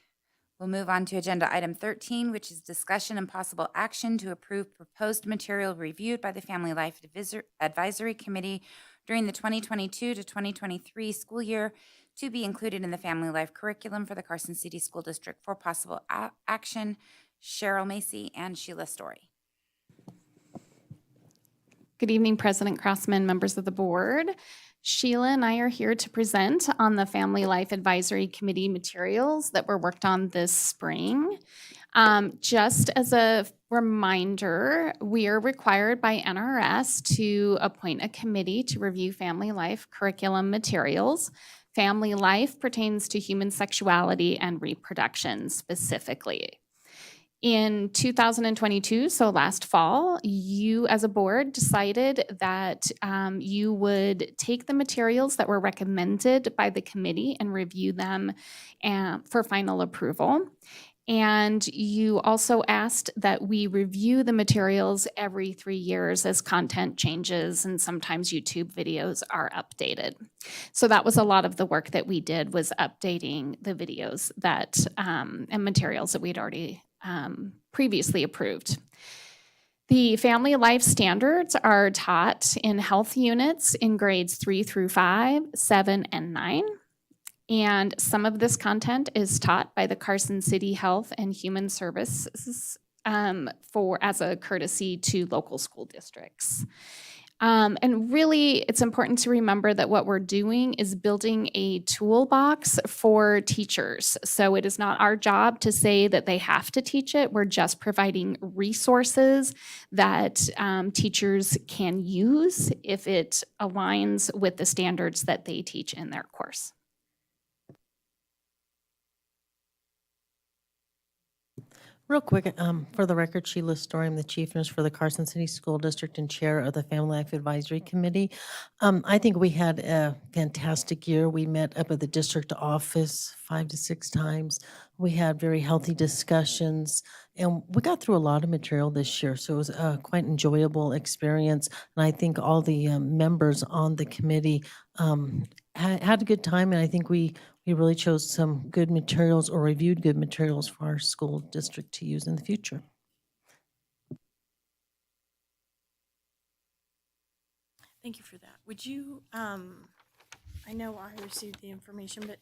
We'll move on to agenda item 13, which is discussion and possible action to approve proposed material reviewed by the Family Life Advisory Committee during the 2022 to 2023 school year to be included in the Family Life curriculum for the Carson City School District for possible action. Cheryl Macy and Sheila Story. Good evening, President Crossman, members of the board. Sheila and I are here to present on the Family Life Advisory Committee materials that were worked on this spring. Just as a reminder, we are required by NRS to appoint a committee to review family life curriculum materials. Family life pertains to human sexuality and reproduction specifically. In 2022, so last fall, you as a board decided that you would take the materials that were recommended by the committee and review them for final approval. And you also asked that we review the materials every 3 years as content changes and sometimes YouTube videos are updated. So that was a lot of the work that we did, was updating the videos that and materials that we'd already previously approved. The family life standards are taught in health units in grades 3 through 5, 7, and 9. And some of this content is taught by the Carson City Health and Human Services as a courtesy to local school districts. And really, it's important to remember that what we're doing is building a toolbox for teachers. So it is not our job to say that they have to teach it. We're just providing resources that teachers can use if it aligns with the standards that they teach in their course. Real quick, for the record, Sheila Story, I'm the chief nurse for the Carson City School District and chair of the Family Life Advisory Committee. I think we had a fantastic year. We met up at the district office 5 to 6 times. We had very healthy discussions, and we got through a lot of material this year, so it was a quite enjoyable experience. And I think all the members on the committee had a good time, and I think we really chose some good materials or reviewed good materials for our school district to use in the future. Thank you for that. Would you, I know I received the information, but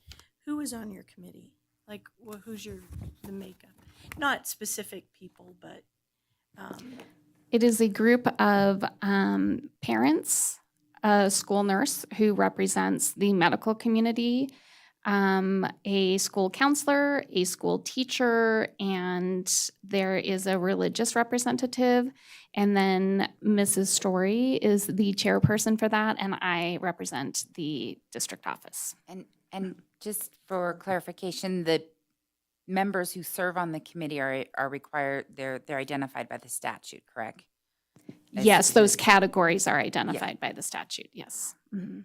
who is on your committee? Like, who's the makeup? Not specific people, but. It is a group of parents, a school nurse who represents the medical community, a school counselor, a school teacher, and there is a religious representative. And then Mrs. Story is the chairperson for that, and I represent the district office. And just for clarification, the members who serve on the committee are required, they're identified by the statute, correct? Yes, those categories are identified by the statute, yes. Mm-hmm.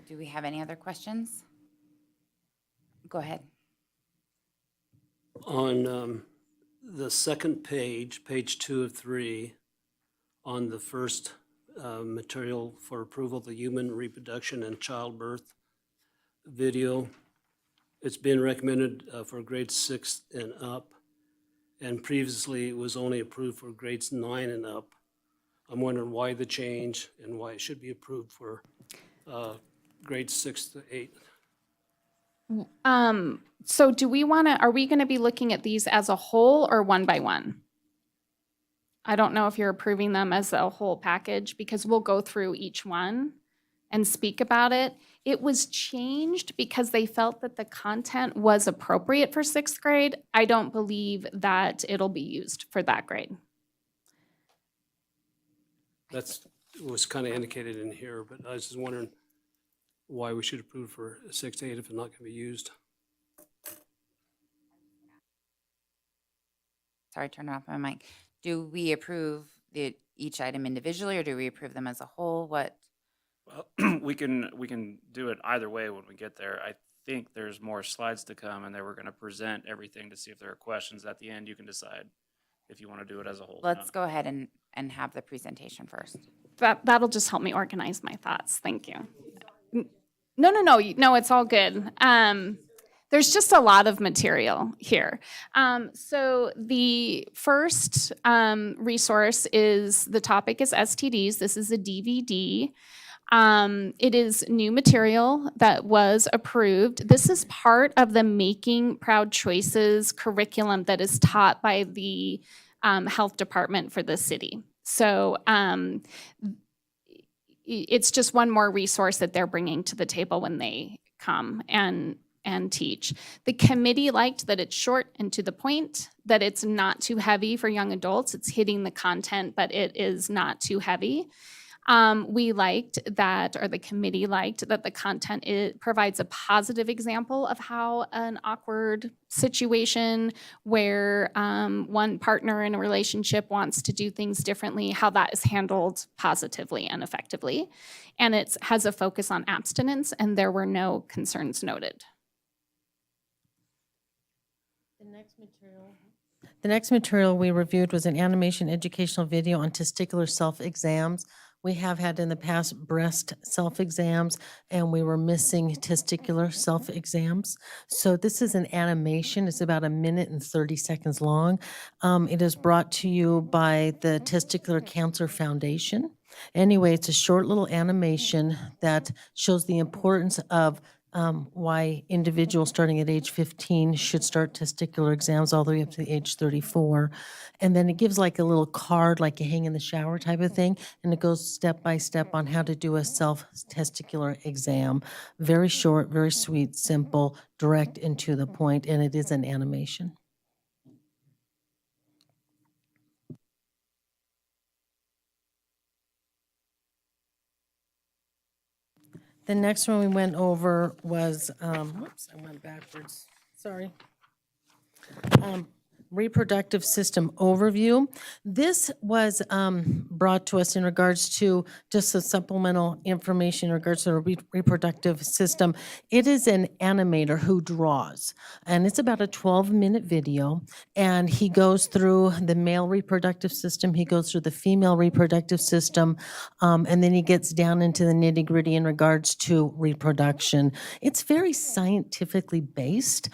Do we have any other questions? Go ahead. On the second page, page 2 of 3, on the first material for approval, the human reproduction and childbirth video, it's been recommended for grades 6 and up, and previously it was only approved for grades 9 and up. I'm wondering why the change and why it should be approved for grades 6 to 8. So do we want to, are we going to be looking at these as a whole or one by one? I don't know if you're approving them as a whole package, because we'll go through each one and speak about it. It was changed because they felt that the content was appropriate for 6th grade. I don't believe that it'll be used for that grade. That's was kind of indicated in here, but I was just wondering why we should approve for 6 to 8 if it's not going to be used. Sorry, turn off my mic. Do we approve each item individually, or do we approve them as a whole? What? Well, we can do it either way when we get there. I think there's more slides to come, and they were going to present everything to see if there are questions. At the end, you can decide if you want to do it as a whole. or Let's not. go ahead and have the presentation first. That'll just help me organize my thoughts. Thank you. No, it's all good. There's just a lot of material here. So the first resource is, the topic is STDs. This is a DVD. It is new material that was approved. This is part of the Making Proud Choices curriculum that is taught by the health department for the city. So it's just one more resource that they're bringing to the table when they come and teach. The committee liked that it's short and to the point, that it's not too heavy for young adults. It's hitting the content, but it is not too heavy. We liked that, or the committee liked that the content, it provides a positive example of how an awkward situation where one partner in a relationship wants to do things differently, how that is handled positively and effectively. And it has a focus on abstinence, and there were no concerns noted. The next material we reviewed was an animation educational video on testicular self-exams. We have had in the past breast self-exams, and we were missing testicular self-exams. So this is an animation. It's about 1 minute and 30 seconds long. It is brought to you by the Testicular Cancer Foundation. Anyway, it's a short little animation that shows the importance of why individuals starting at age 15 should start testicular exams all the way up to age 34. And then it gives like a little card, like you hang in the shower type of thing, and it goes step by step on how to do a self-testicular exam. Very short, very sweet, simple, direct and to the point, and it is an animation. The next one we went over was, whoops, I went backwards, sorry. Reproductive system overview. This was brought to us in regards to just the supplemental information in regards to the reproductive system. It is an animator who draws, and it's about a 12-minute video, and he goes through the male reproductive system, he goes through the female reproductive system, and then he gets down into the nitty-gritty in regards to reproduction. It's very scientifically based,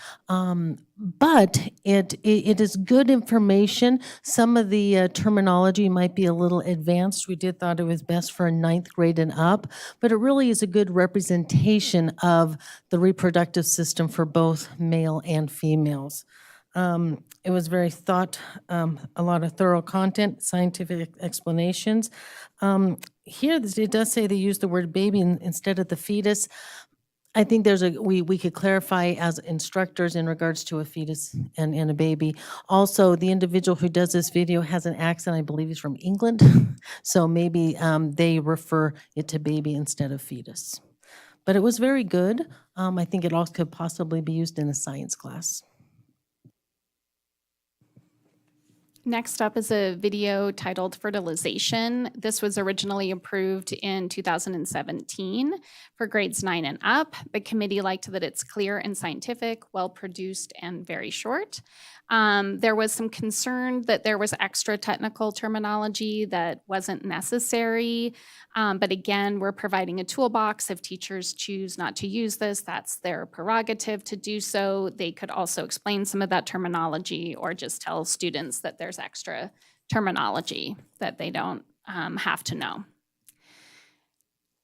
but it is good information. Some of the terminology might be a little advanced. We did thought it was best for a 9th grade and up, but it really is a good representation of the reproductive system for both male and females. It was very a lot of thorough content, scientific explanations. Here, it does say they use the word baby instead of the fetus. I think we could clarify as instructors in regards to a fetus and a baby. Also, the individual who does this video has an accent, I believe he's from England. So maybe they refer it to baby instead of fetus. But it was very good. I think it also could possibly be used in a science class. Next up is a video titled Fertilization. This was originally approved in 2017 for grades 9 and up. The committee liked that it's clear and scientific, well-produced, and very short. There was some concern that there was extra technical terminology that wasn't necessary. But again, we're providing a toolbox. If teachers choose not to use this, that's their prerogative to do so. They could also explain some of that terminology or just tell students that there's extra terminology that they don't have to know.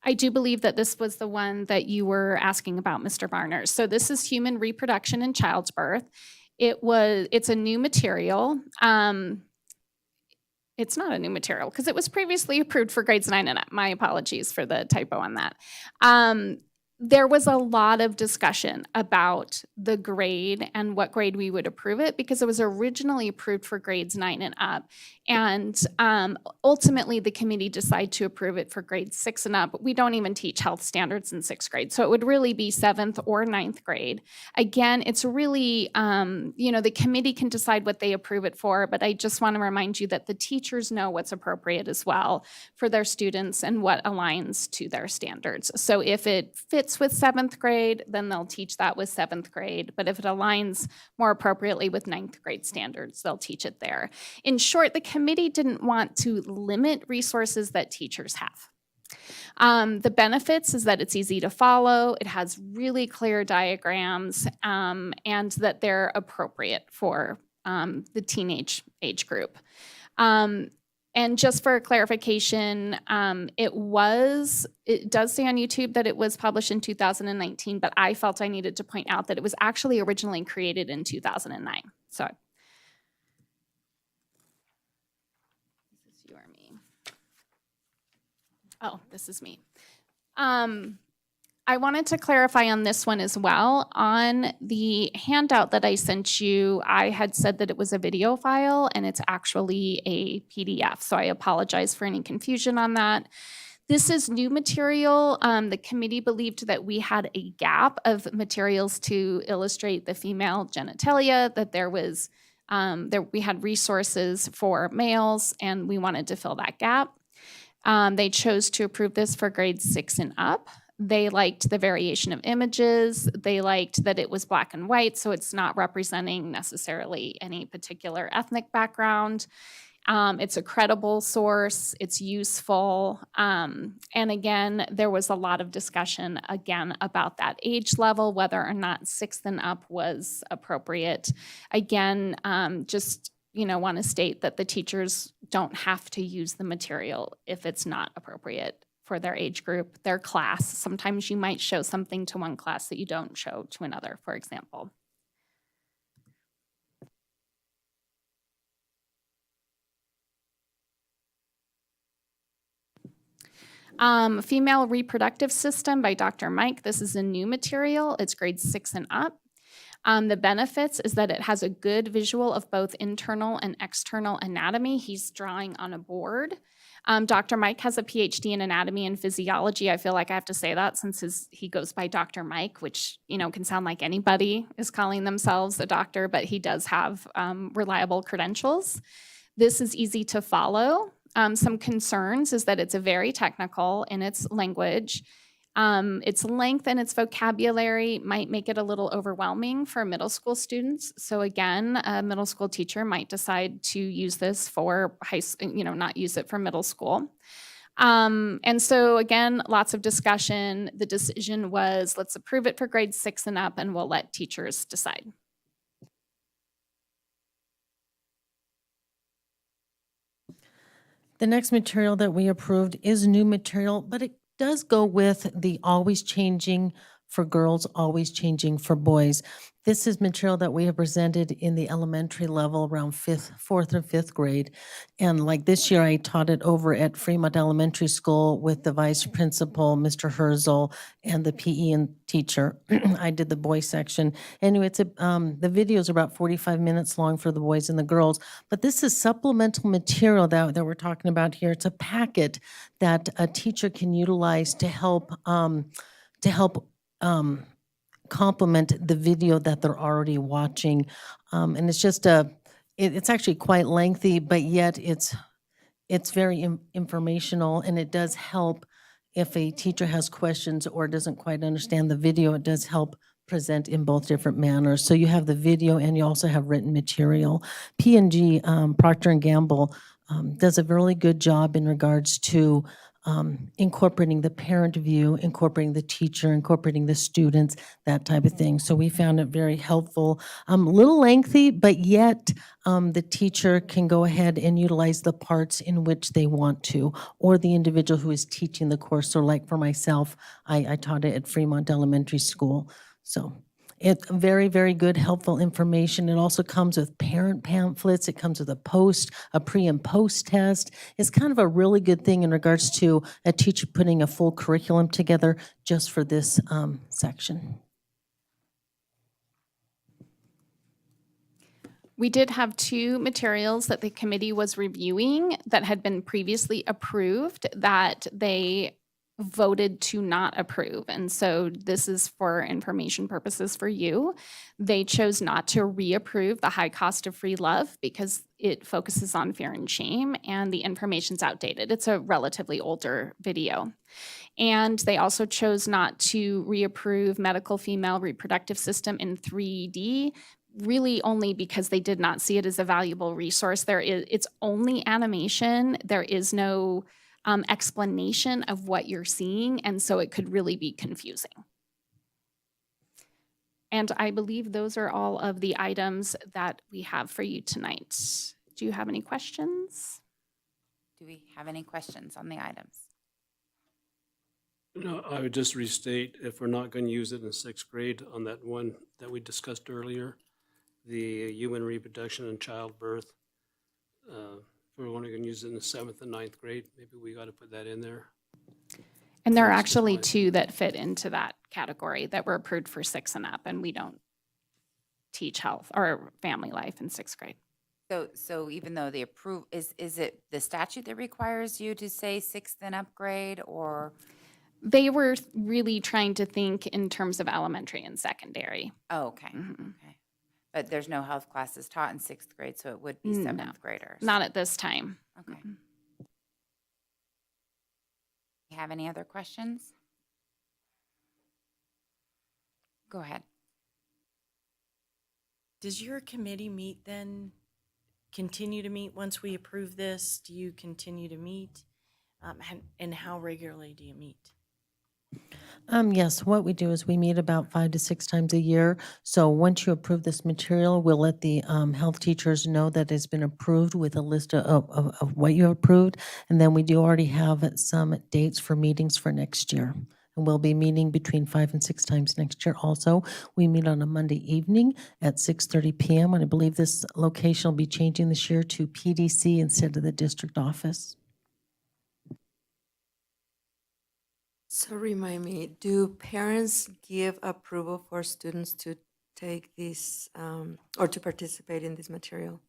I do believe that this was the one that you were asking about, Mr. Barners. So this is human reproduction and childbirth. It's a new material. It's not a new material because it was previously approved for grades 9 and up. My apologies for the typo on that. there was a lot of discussion about the grade and what grade we would approve it, because it was originally approved for grades 9 and up. And ultimately, the committee decided to approve it for grades 6 and up. We don't even teach health standards in 6th grade, so it would really be 7th or 9th grade. Again, it's really, the committee can decide what they approve it for, but I just want to remind you that the teachers know what's appropriate as well for their students and what aligns to their standards. So if it fits with 7th grade, then they'll teach that with 7th grade. But if it aligns more appropriately with 9th grade standards, they'll teach it there. In short, the committee didn't want to limit resources that teachers have. The benefits is that it's easy to follow, it has really clear diagrams, and that they're appropriate for the teenage age group. And just for clarification, it does say on YouTube that it was published in 2019, but I felt I needed to point out that it was actually originally created in 2009. So this is you or me. Oh, this is me. I wanted to clarify on this one as well. On the handout that I sent you, I had said that it was a video file, and it's actually a PDF. So I apologize for any confusion on that. This is new material. The committee believed that we had a gap of materials to illustrate the female genitalia, that there was, we had resources for males, and we wanted to fill that gap. They chose to approve this for grades 6 and up. They liked the variation of images. They liked that it was black and white, so it's not representing necessarily any particular ethnic background. It's a credible source. It's useful. And again, there was a lot of discussion, again, about that age level, whether or not 6th and up was appropriate. Again, just want to state that the teachers don't have to use the material if it's not appropriate for their age group, their class. Sometimes you might show something to one class that you don't show to another, for example. Female Reproductive System by Dr. Mike. This is a new material. It's grades 6 and up. The benefits is that it has a good visual of both internal and external anatomy. He's drawing on a board. Dr. Mike has a PhD in anatomy and physiology. I feel like I have to say that since he goes by Dr. Mike, which can sound like anybody is calling themselves a doctor, but he does have reliable credentials. This is easy to follow. Some concerns is that it's very technical in its language. Its length and its vocabulary might make it a little overwhelming for middle school students. So again, a middle school teacher might decide to use this for not use it for middle school. And so again, lots of discussion. The decision was, let's approve it for grades 6 and up, and we'll let teachers decide. The next material that we approved is new material, but it does go with the always changing for girls, always changing for boys. This is material that we have presented in the elementary level around 4th and 5th grade. And like this year, I taught it over at Fremont Elementary School with the vice principal, Mr. Herzl, and the PE teacher. I did the boy section. Anyway, the video is about 45 minutes long for the boys and the girls. But this is supplemental material that we're talking about here. It's a packet that a teacher can utilize to help complement the video that they're already watching. And it's just it's actually quite lengthy, but yet it's very informational, and it does help if a teacher has questions or doesn't quite understand the video. It does help present in both different manners. So you have the video and you also have written material. P&G, Procter & Gamble, does a really good job in regards to incorporating the parent view, incorporating the teacher, incorporating the students, that type of thing. So we found it very helpful. A little lengthy, but yet the teacher can go ahead and utilize the parts in which they want to, or the individual who is teaching the course. So like for myself, I taught it at Fremont Elementary School. So It's very, very good, helpful information. It also comes with parent pamphlets. It comes with a pre and post test. It's kind of a really good thing in regards to a teacher putting a full curriculum together just for this section. We did have two materials that the committee was reviewing that had been previously approved that they voted to not approve. And so this is for information purposes for you. They chose not to reapprove the high cost of free love because it focuses on fear and shame and the information's outdated. It's a relatively older video. And they also chose not to reapprove medical female reproductive system in 3D, really only because they did not see it as a valuable resource. It's only animation. There is no explanation of what you're seeing, and so it could really be confusing. And I believe those are all of the items that we have for you tonight. Do you have any questions? Do we have any questions on the items? No, I would just restate, if we're not going to use it in sixth grade on that one that we discussed earlier, the human reproduction and childbirth, if we're only going to use it in the seventh and ninth grade, maybe we got to put that in there. And there are That's actually fine. two that fit into that category that were approved for 6 and up, and we don't teach health or family life in 6th grade. So even though the is it the statute that requires you to say sixth and upgrade, or? They were really trying to think in terms of elementary and secondary. Oh, okay, Mhm. okay. But there's no health classes taught in sixth grade, so it would be No. seventh graders. Not at this time. Okay. You have any other questions? Go ahead. Does your committee meet then, continue to meet once we approve this? Do you continue to meet? And how regularly do you meet? Yes, what we do is we meet about 5 to 6 times a year. So once you approve this material, we'll let the health teachers know that it's been approved with a list of what you approved. And then we do already have some dates for meetings for next year. And we'll be meeting between 5 and 6 times next year also. We meet on a Monday evening at 6:30 p.m. And I believe this location will be changing this year to PDC instead of the district office. So remind me, do parents give approval for students to take this or to participate in this material?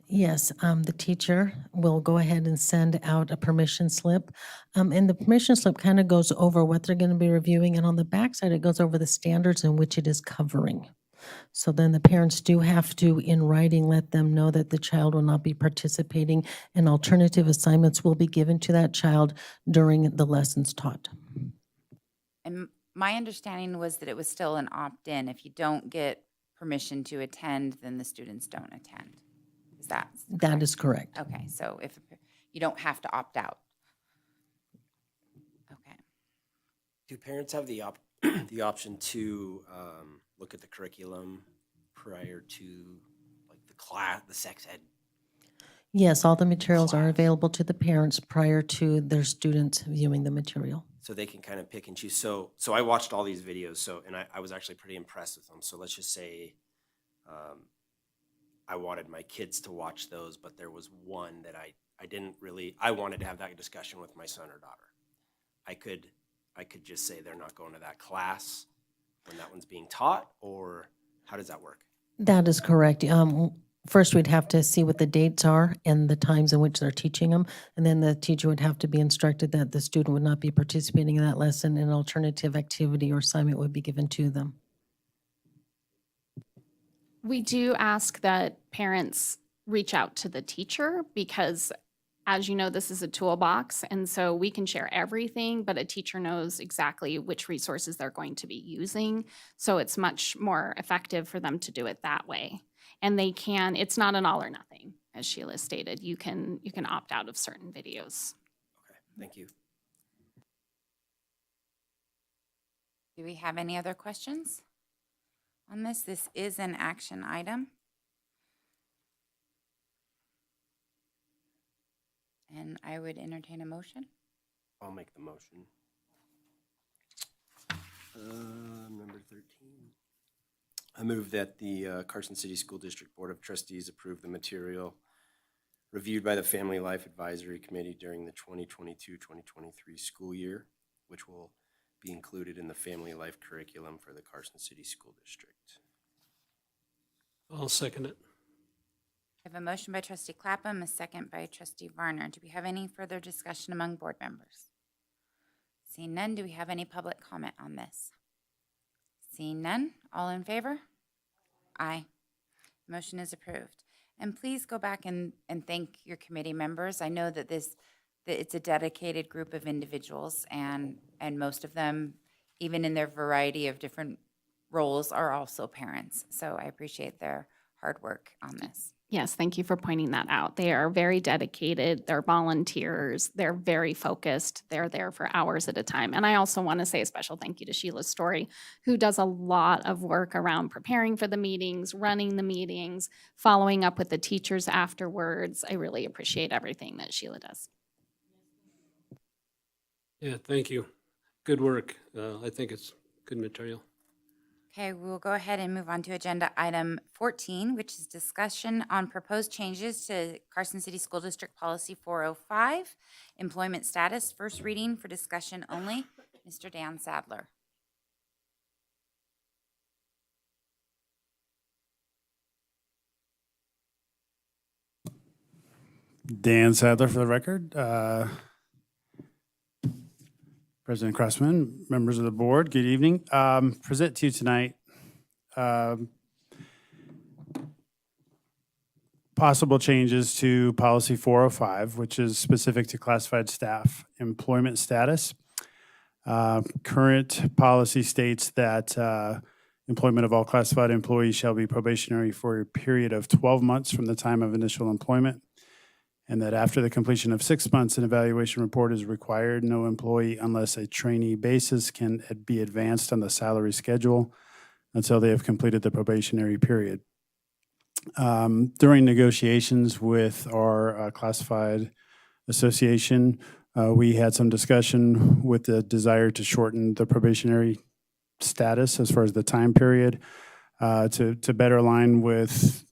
Yes, the teacher will go ahead and send out a permission slip. And the permission slip kind of goes over what they're going to be reviewing. And on the backside, it goes over the standards in which it is covering. So then the parents do have to, in writing, let them know that the child will not be participating, and alternative assignments will be given to that child during the lessons taught. And my understanding was that it was still an opt-in. If you don't get permission to attend, then the students don't attend. Is that? That is correct. Okay, so if you don't have to opt out. Okay. Do parents have the the option to look at the curriculum prior to like the sex ed? Yes, all the materials are available to the parents prior to their students viewing the material. So they can kind of pick and choose. So I watched all these videos, and I was actually pretty impressed with them. So let's just say I wanted my kids to watch those, but there was one that I wanted to have that discussion with my son or daughter. I could just say they're not going to that class when that one's being taught, or how does that work? That is correct. First, we'd have to see what the dates are and the times in which they're teaching them, and then the teacher would have to be instructed that the student would not be participating in that lesson, and an alternative activity or assignment would be given to them. We do ask that parents reach out to the teacher because, as you know, this is a toolbox, and so we can share everything, but a teacher knows exactly which resources they're going to be using. So it's much more effective for them to do it that way. And it's not an all or nothing, as Sheila stated. You can opt out of certain videos. Okay, thank you. Do we have any other questions on this? This is an action item. And I would entertain a motion. I'll make the motion. Number 13. I move that the Carson City School District Board of Trustees approve the material reviewed by the Family Life Advisory Committee during the 2022-2023 school year, which will be included in the family life curriculum for the Carson City School District. I'll second it. I have a motion by trustee Clapham, a second by trustee Varner. Do we have any further discussion among board members? Seeing none, do we have any public comment on this? Seeing none, all in favor? Aye. Motion is approved. And please go back and thank your committee members. I know that that it's a dedicated group of individuals, and most of them, even in their variety of different roles, are also parents. So I appreciate their hard work on this. Yes, thank you for pointing that out. They are very dedicated. They're volunteers. They're very focused. They're there for hours at a time. And I also want to say a special thank you to Sheila Story, who does a lot of work around preparing for the meetings, running the meetings, following up with the teachers afterwards. I really appreciate everything that Sheila does. Yeah, thank you. Good work. I think it's good material. Okay, we'll go ahead and move on to agenda item 14, which is discussion on proposed changes to Carson City School District Policy 405, employment status, first reading for discussion only. Mr. Dan Sadler. Dan Sadler for the record. President Crossman, members of the board, good evening. Present to you tonight possible changes to policy 405, which is specific to classified staff employment status. Current policy states that employment of all classified employees shall be probationary for a period of 12 months from the time of initial employment, and that after the completion of 6 months, an evaluation report is required. No employee, unless a trainee basis, can be advanced on the salary schedule until they have completed the probationary period. During negotiations with our classified association, we had some discussion with the desire to shorten the probationary status as far as the time period to better align with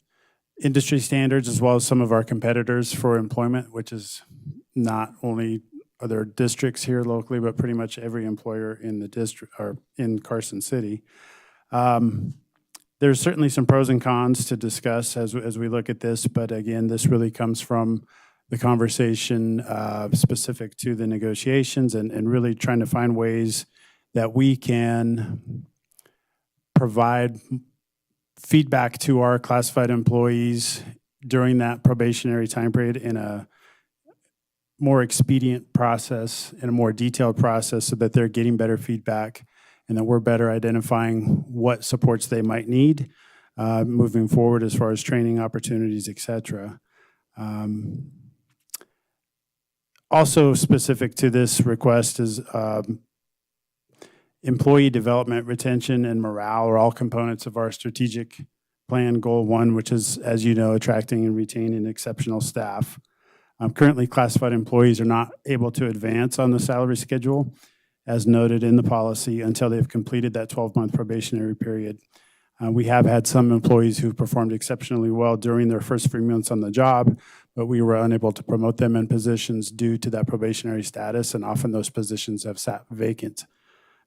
industry standards as well as some of our competitors for employment, which is not only other districts here locally, but pretty much every employer in the district or in Carson City. There's certainly some pros and cons to discuss as we look at this, but again, this really comes from the conversation specific to the negotiations and really trying to find ways that we can provide feedback to our classified employees during that probationary time period in a more expedient process and a more detailed process so that they're getting better feedback and that we're better identifying what supports they might need moving forward as far as training opportunities, et cetera. Also specific to this request is employee development, retention, and morale are all components of our strategic plan goal 1, which is, as you know, attracting and retaining exceptional staff. Currently, classified employees are not able to advance on the salary schedule, as noted in the policy, until they've completed that 12-month probationary period. We have had some employees who've performed exceptionally well during their first 3 months on the job, but we were unable to promote them in positions due to that probationary status, and often those positions have sat vacant.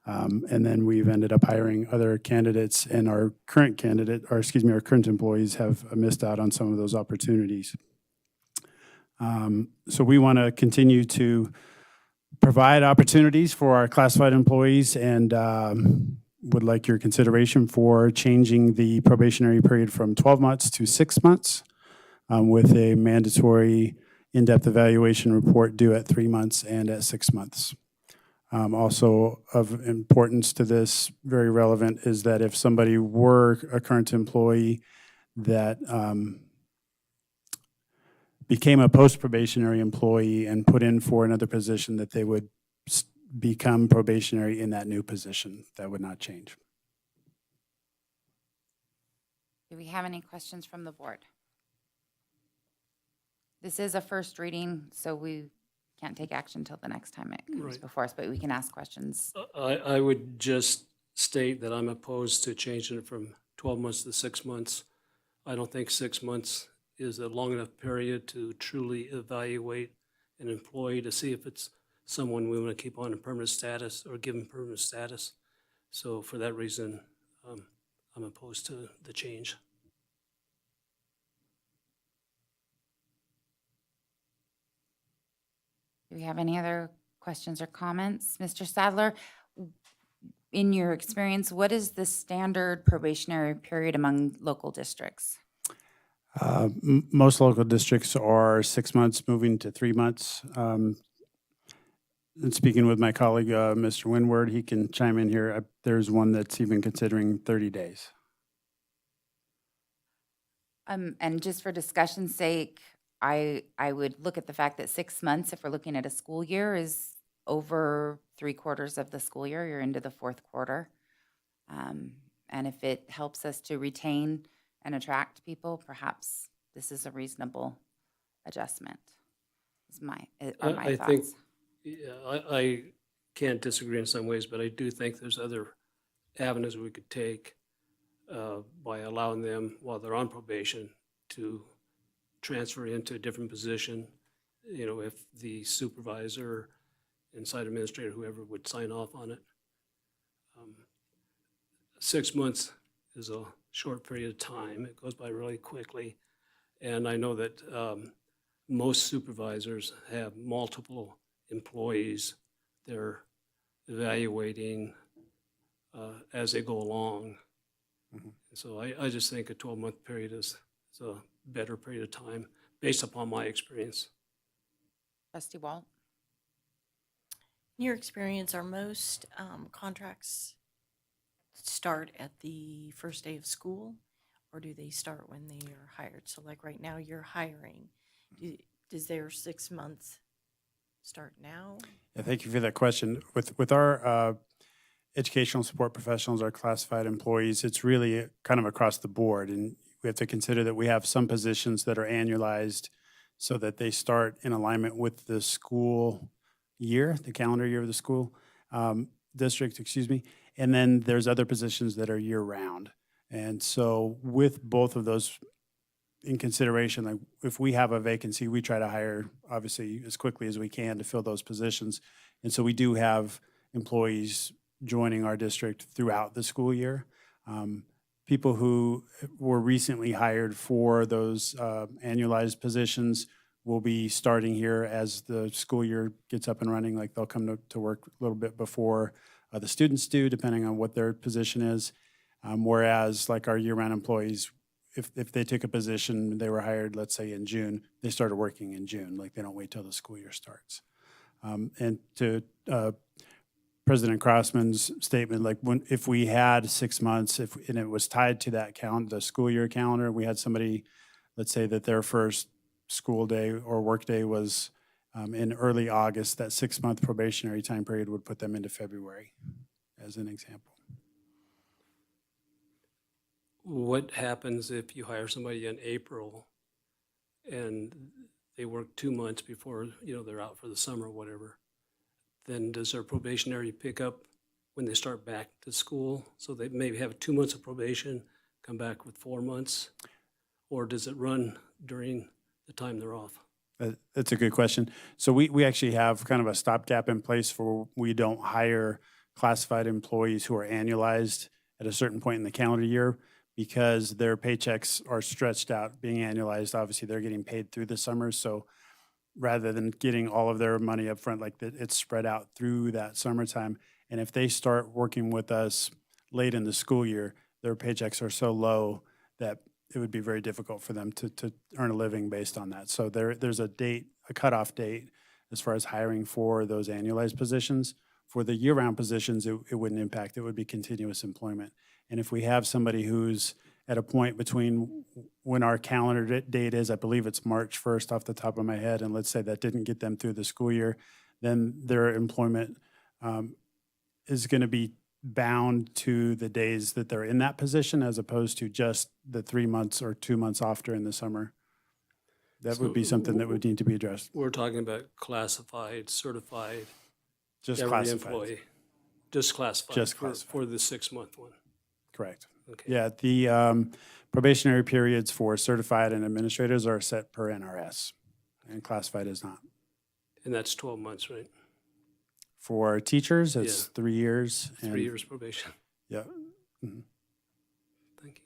And then we've ended up hiring other candidates, and our current employees have missed out on some of those opportunities. So we want to continue to provide opportunities for our classified employees and would like your consideration for changing the probationary period from 12 months to 6 months with a mandatory in-depth evaluation report due at 3 months and at 6 months. Also of importance to this, very relevant, is that if somebody were a current employee that became a post-probationary employee and put in for another position, that they would become probationary in that new position. That would not change. Do we have any questions from the board? This is a first reading, so we can't take action until the next time it comes Right. before us, but we can ask questions. I would just state that I'm opposed to changing it from 12 months to 6 months. I don't think 6 months is a long enough period to truly evaluate an employee to see if it's someone we want to keep on in permanent status or give them permanent status. So for that reason, I'm opposed to the change. Do we have any other questions or comments? Mr. Sadler, in your experience, what is the standard probationary period among local districts? Most local districts are 6 months, moving to 3 months. And speaking with my colleague, Mr. Winward, he can chime in here. There's one that's even considering 30 days. And just for discussion's sake, I would look at the fact that 6 months, if we're looking at a school year, is over 3/4 of the school year. You're into the fourth quarter. And if it helps us to retain and attract people, perhaps this is a reasonable adjustment. Are my I think, thoughts. yeah, I can't disagree in some ways, but I do think there's other avenues we could take by allowing them, while they're on probation, to transfer into a different position. You know, if the supervisor and site administrator, whoever would sign off on it. 6 months is a short period of time. It goes by really quickly. And I know that most supervisors have multiple employees they're evaluating as they go along. So I just think a 12-month period is a better period of time based upon my experience. Trustee Walt? In your experience, are most contracts start at the first day of school, or do they start when they are hired? So like right now, you're hiring. Does their 6 months start now? Yeah, thank you for that question. With our educational support professionals, our classified employees, it's really kind of across the board. And we have to consider that we have some positions that are annualized so that they start in alignment with the school year, the calendar year of the school district, excuse me. And then there's other positions that are year-round. And so with both of those in consideration, like if we have a vacancy, we try to hire obviously as quickly as we can to fill those positions. And so we do have employees joining our district throughout the school year. People who were recently hired for those annualized positions will be starting here as the school year gets up and running. Like they'll come to work a little bit before the students do, depending on what their position is. Whereas like our year-round employees, if they took a position, they were hired, let's say in June, they started working in June. Like they don't wait till the school year starts. And to President Crossman's statement, like if we had 6 months, and it was tied to that the school year calendar, we had somebody, let's say that their first school day or work day was in early August, that 6 month probationary time period would put them into February, as an example. What happens if you hire somebody in April and they work 2 months before, they're out for the summer or whatever? Then does their probationary pick up when they start back to school? So they maybe have 2 months of probation, come back with 4 months? Or does it run during the time they're off? That's a good question. So we actually have kind of a stopgap in place for we don't hire classified employees who are annualized at a certain point in the calendar year because their paychecks are stretched out, being annualized. Obviously, they're getting paid through the summer. So rather than getting all of their money up front, like it's spread out through that summertime. And if they start working with us late in the school year, their paychecks are so low that it would be very difficult for them to earn a living based on that. So there's a cutoff date as far as hiring for those annualized positions. For the year-round positions, it wouldn't impact. It would be continuous employment. And if we have somebody who's at a point between when our calendar date is, I believe it's March 1st off the top of my head, and let's say that didn't get them through the school year, then their employment is going to be bound to the days that they're in that position as opposed to just the 3 months or 2 months off during the summer. That would be something that would need to be addressed. We're talking about classified, certified, Just every classified. employee. Just classified. Just for- classified. For the 6-month one. Correct. Okay. Yeah, the probationary periods for certified and administrators are set per NRS, and classified is not. And that's 12 months, right? For teachers, it's Yeah. 3 years. 3 and- years probation. Yeah. Mhm. Thank you.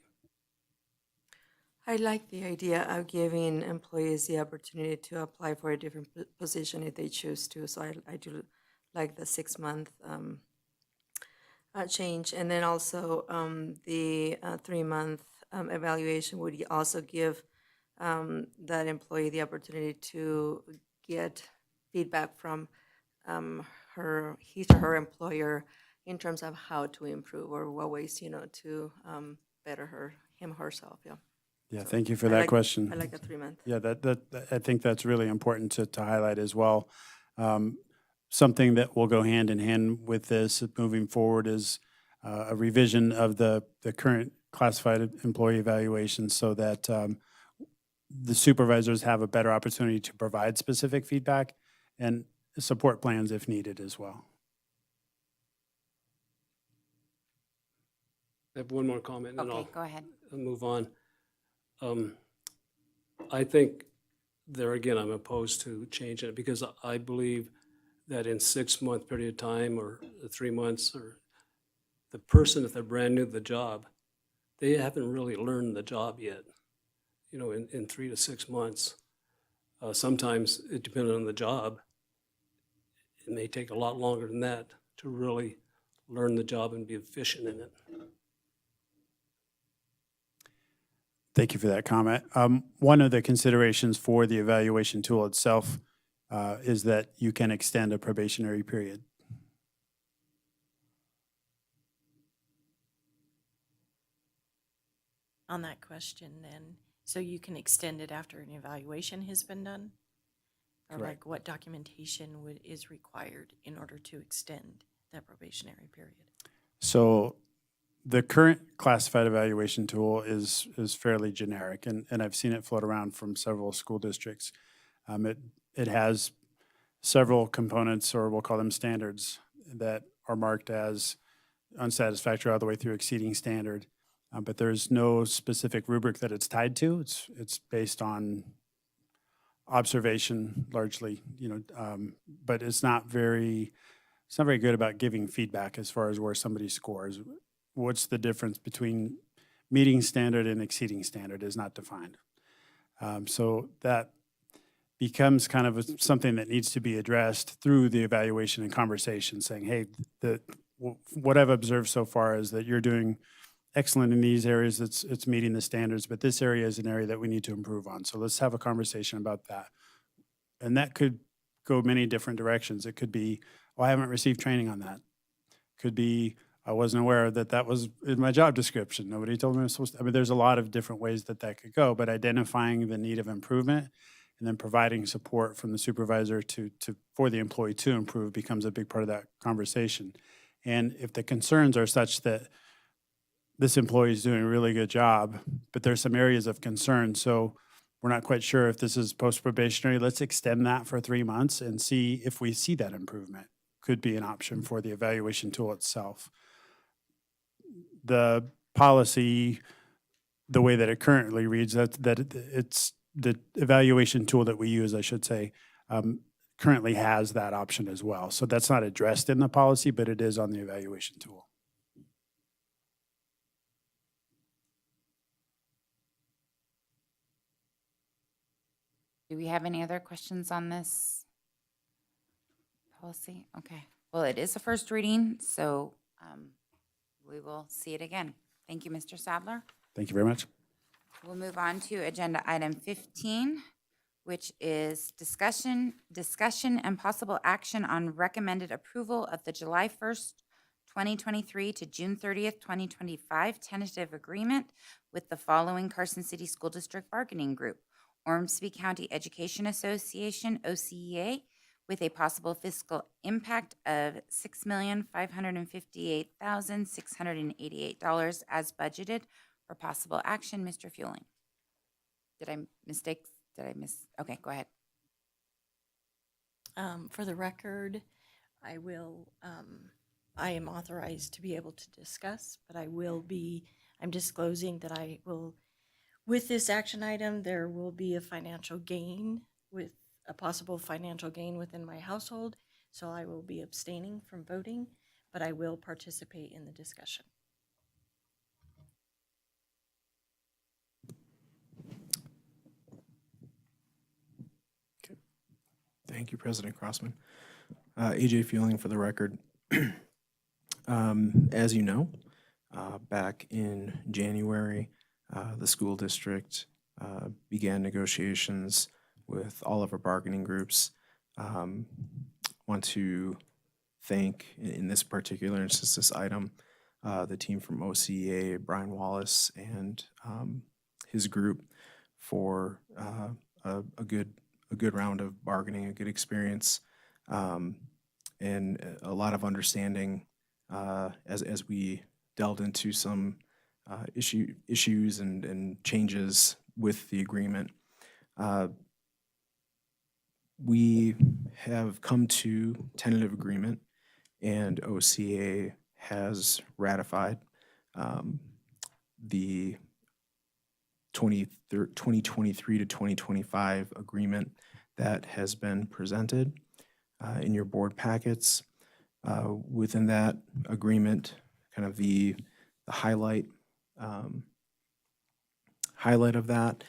I like the idea of giving employees the opportunity to apply for a different position if they choose to. So I do like the 6-month change. And then also the 3-month evaluation would also give that employee the opportunity to get feedback from his or her employer in terms of how to improve or what ways, to better him, herself, yeah. Yeah, So thank you for I that like- question. I like a 3-month. Yeah, I think that's really important to highlight as well. Something that will go hand in hand with this moving forward is a revision of the current classified employee evaluation so that the supervisors have a better opportunity to provide specific feedback and support plans if needed as well. I have one more comment, and then Okay, go ahead. I'll move on. I think there again, I'm opposed to changing it because I believe that in 6-month period of time or 3 months, or the person, if they're brand new to the job, they haven't really learned the job yet. In 3 to 6 months. Sometimes it depends on the job. It may take a lot longer than that to really learn the job and be efficient in it. Thank you for that comment. One of the considerations for the evaluation tool itself is that you can extend a probationary period. On that question then, so you can extend it after an evaluation has been done? Or Correct. like what documentation is required in order to extend that probationary period? So the current classified evaluation tool is fairly generic, and I've seen it float around from several school districts. It has several components, or we'll call them standards, that are marked as unsatisfactory all the way through exceeding standard. But there's no specific rubric that it's tied to. It's based on observation largely, but it's not very good about giving feedback as far as where somebody scores. What's the difference between meeting standard and exceeding standard is not defined. So that becomes kind of something that needs to be addressed through the evaluation and conversation, saying, hey, what I've observed so far is that you're doing excellent in these areas, it's meeting the standards, but this area is an area that we need to improve on. So let's have a conversation about that. And that could go many different directions. It could be, well, I haven't received training on that. Could be, I wasn't aware that was in my job description. Nobody told me I was supposed to. I mean, there's a lot of different ways that could go, but identifying the need of improvement and then providing support from the supervisor for the employee to improve becomes a big part of that conversation. And if the concerns are such that this employee is doing a really good job, but there's some areas of concern, so we're not quite sure if this is post-probationary, let's extend that for 3 months and see if we see that improvement. Could be an option for the evaluation tool itself. The policy, the way that it currently reads, that it's the evaluation tool that we use, I should say, currently has that option as well. So that's not addressed in the policy, but it is on the evaluation tool. Do we have any other questions on this policy? Okay. Well, it is a first reading, so we will see it again. Thank you, Mr. Sadler. Thank you very much. We'll move on to agenda item 15, which is discussion and possible action on recommended approval of the July 1st, 2023 to June 30th, 2025 tentative agreement with the following Carson City School District Bargaining Group: Ormsby County Education Association, OCEA, with a possible fiscal impact of $6,558,688 as budgeted for possible action. Mr. Fueling. Did I miss? Okay, go ahead. For the record, I will I am authorized to be able to discuss, but I'm disclosing that I will, with this action item, there will be a financial gain with a possible financial gain within my household. So I will be abstaining from voting, but I will participate in the discussion. Thank you, President Crossman. AJ Fueling for the record. As you know, back in January, the school district began negotiations with all of our bargaining groups. Want to thank, in this particular instance, this item, the team from OCEA, Brian Wallace, and his group for a good round of bargaining, a good experience, and a lot of understanding as we delved into some issues and changes with the agreement. We have come to tentative agreement, and OCA has ratified the 2023 to 2025 agreement that has been presented in your board packets. Within that agreement, kind of the highlight of that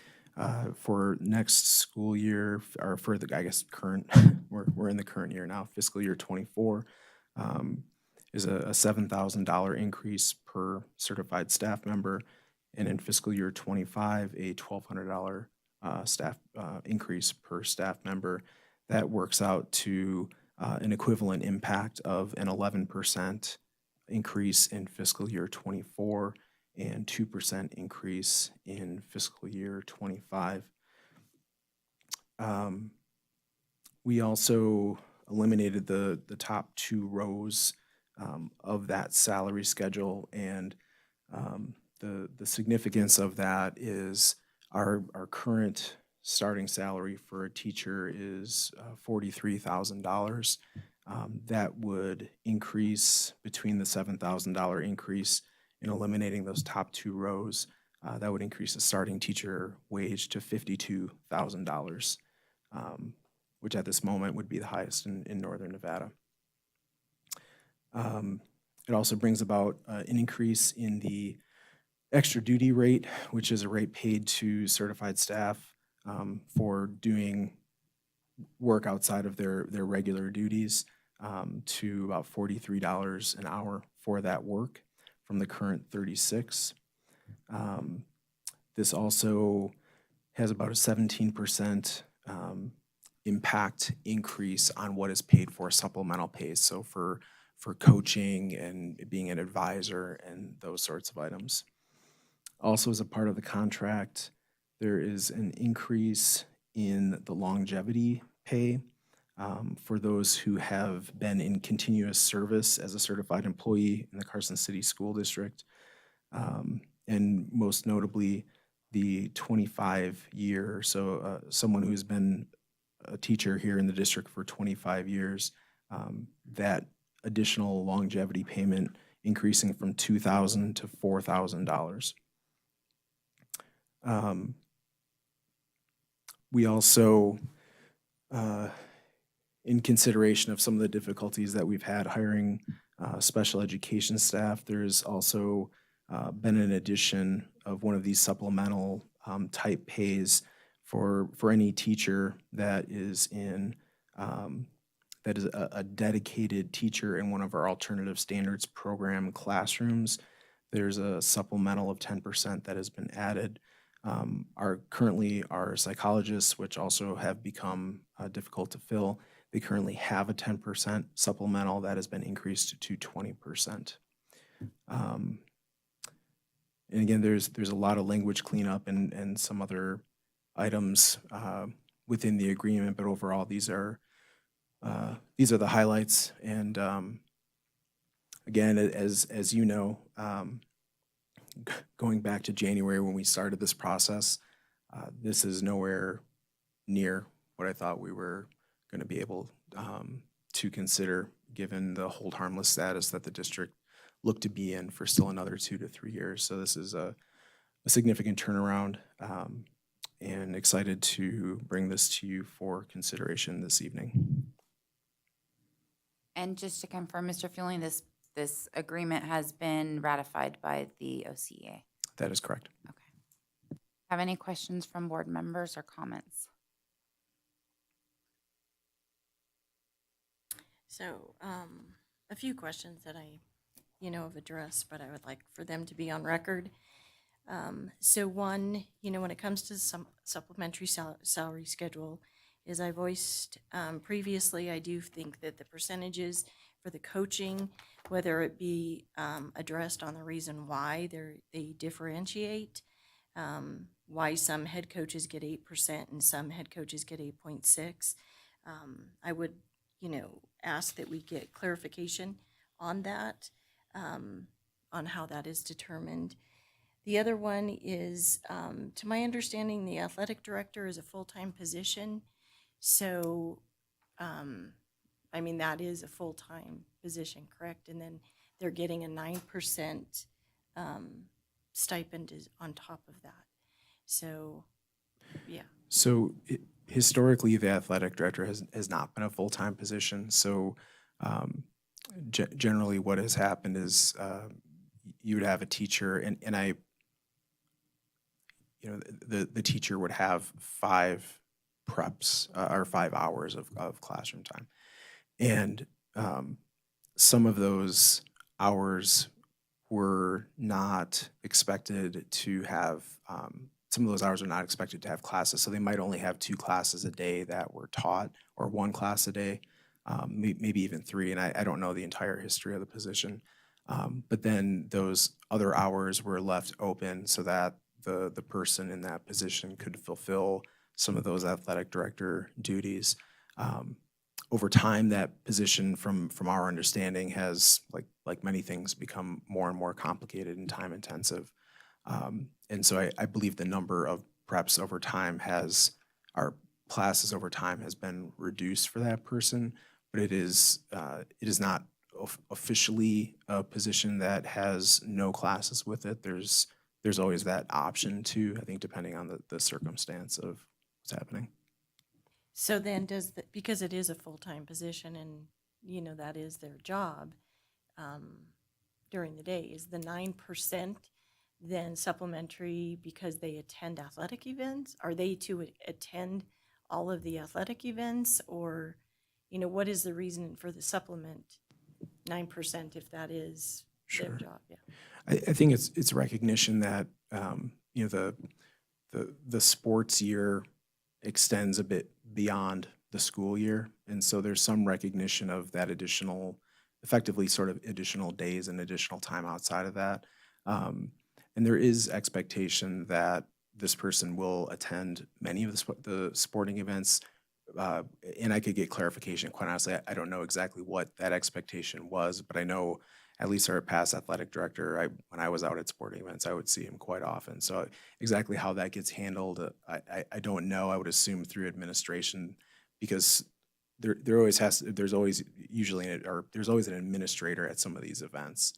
for next school year, or for the, I guess, current, we're in the current year now, fiscal year 24, is a $7,000 increase per certified staff member, and in fiscal year 25, a $1,200 staff increase per staff member. That works out to an equivalent impact of an 11% increase in fiscal year 24 and 2% increase in fiscal year 25. We also eliminated the top two rows of that salary schedule, and the significance of that is our current starting salary for a teacher is $43,000. That would increase between the $7,000 increase in eliminating those top two rows. That would increase the starting teacher wage to $52,000, which at this moment would be the highest in Northern Nevada. It also brings about an increase in the extra duty rate, which is a rate paid to certified staff for doing work outside of their regular duties, to about $43 an hour for that work from the current $36. This also has about a 17% impact increase on what is paid for supplemental pay. So for coaching and being an advisor and those sorts of items. Also, as a part of the contract, there is an increase in the longevity pay for those who have been in continuous service as a certified employee in the Carson City School District. And most notably, the 25-year, so someone who's been a teacher here in the district for 25 years, that additional longevity payment increasing from $2,000 to $4,000. We also, in consideration of some of the difficulties that we've had hiring special education staff, there's also been an addition of one of these supplemental type pays for any teacher that is in that is a dedicated teacher in one of our alternative standards program classrooms. There's a supplemental of 10% that has been added. Currently our psychologists, which also have become difficult to fill, they currently have a 10% supplemental that has been increased to 20%. And again, there's a lot of language cleanup and some other items within the agreement, but overall these are the highlights. And again, as you know, going back to January when we started this process, this is nowhere near what I thought we were going to be able to consider given the hold harmless status that the district looked to be in for still another 2 to 3 years. So this is a significant turnaround, and excited to bring this to you for consideration this evening. And just to confirm, Mr. Fueling, this agreement has been ratified by the OCEA. That is correct. Okay. Have any questions from board members or comments? So, a few questions that I, have addressed, but I would like for them to be on record. So one, when it comes to some supplementary salary schedule, as I voiced previously, I do think that the percentages for the coaching, whether it be addressed on the reason why they differentiate, why some head coaches get 8% and some head coaches get 8.6. I would, ask that we get clarification on that, on how that is determined. The other one is, to my understanding, the athletic director is a full-time position. So, that is a full-time position, correct? And then they're getting a 9% stipend on top of that. So, yeah. So historically, the athletic director has not been a full-time position. So generally what has happened is you would have a teacher, and I, the teacher would have 5 preps or 5 hours of classroom time. And some of those hours were not expected to have, some of those hours are not expected to have classes. So they might only have 2 classes a day that were taught, or 1 class a day, maybe even 3. And I don't know the entire history of the position. But then those other hours were left open so that the person in that position could fulfill some of those athletic director duties. Over time, that position, from our understanding, has, like many things, become more and more complicated and time intensive. And so I believe the number of preps over time our classes over time has been reduced for that person, but it is not officially a position that has no classes with it. There's always that option too, I think, depending on the circumstance of what's happening. So then because it is a full-time position and, that is their job during the day, is the 9% then supplementary because they attend athletic events? Are they to attend all of the athletic events, or, what is the reason for the supplement 9% if that is their Sure. job? Yeah. I think it's recognition that the sports year extends a bit beyond the school year, and so there's some recognition of that effectively sort of additional days and additional time outside of that. And there is expectation that this person will attend many of the sporting events. And I could get clarification. Quite honestly, I don't know exactly what that expectation was, but I know at least our past athletic director, when I was out at sporting events, I would see him quite often. So exactly how that gets handled, I don't know. I would assume through administration, because there's always an administrator at some of these events.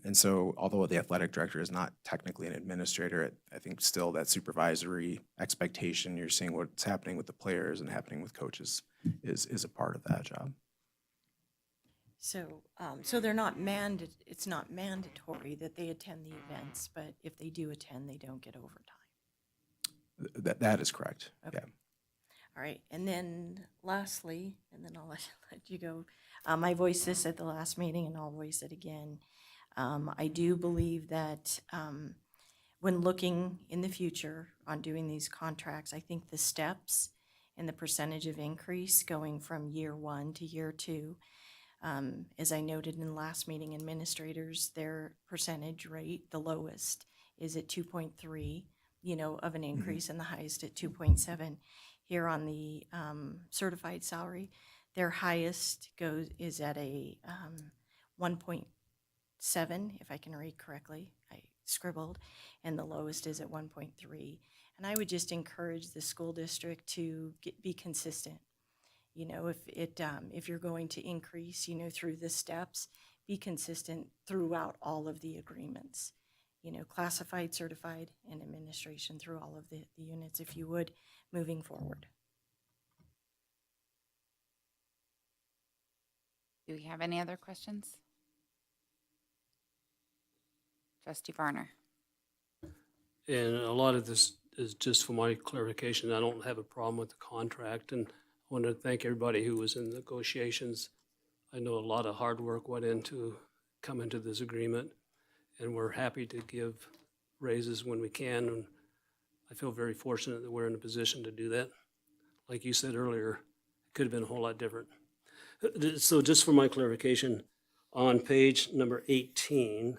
And so although the athletic director is not technically an administrator, I think still that supervisory expectation, you're seeing what's happening with the players and happening with coaches is a part of that job. So, they're not it's not mandatory that they attend the events, but if they do attend, they don't get overtime. That is correct. Okay. Yeah. All right, and then lastly, and then I'll let you go. I voiced this at the last meeting, and I'll voice it again. I do believe that when looking in the future on doing these contracts, I think the steps and the percentage of increase going from year 1 to year 2, as I noted in the last meeting, administrators, their percentage rate, the lowest, is at 2.3, of an increase, and the highest at 2.7. Here on the certified salary, their highest is at a 1.7, if I can read correctly. I scribbled, and the lowest is at 1.3. And I would just encourage the school district to be consistent You know, if you're going to increase, you know, through the steps, be consistent throughout all of the agreements. You know, classified, certified, and administration through all of the units, if you would, moving forward. Do we have any other questions? Trustee Varner. And a lot of this is just for my clarification. I don't have a problem with the contract, and I want to thank everybody who was in negotiations. I know a lot of hard work went into coming to this agreement, and we're happy to give raises when we can. And I feel very fortunate that we're in a position to do that. Like you said earlier, it could have been a whole lot different. So just for my clarification, on page number 18,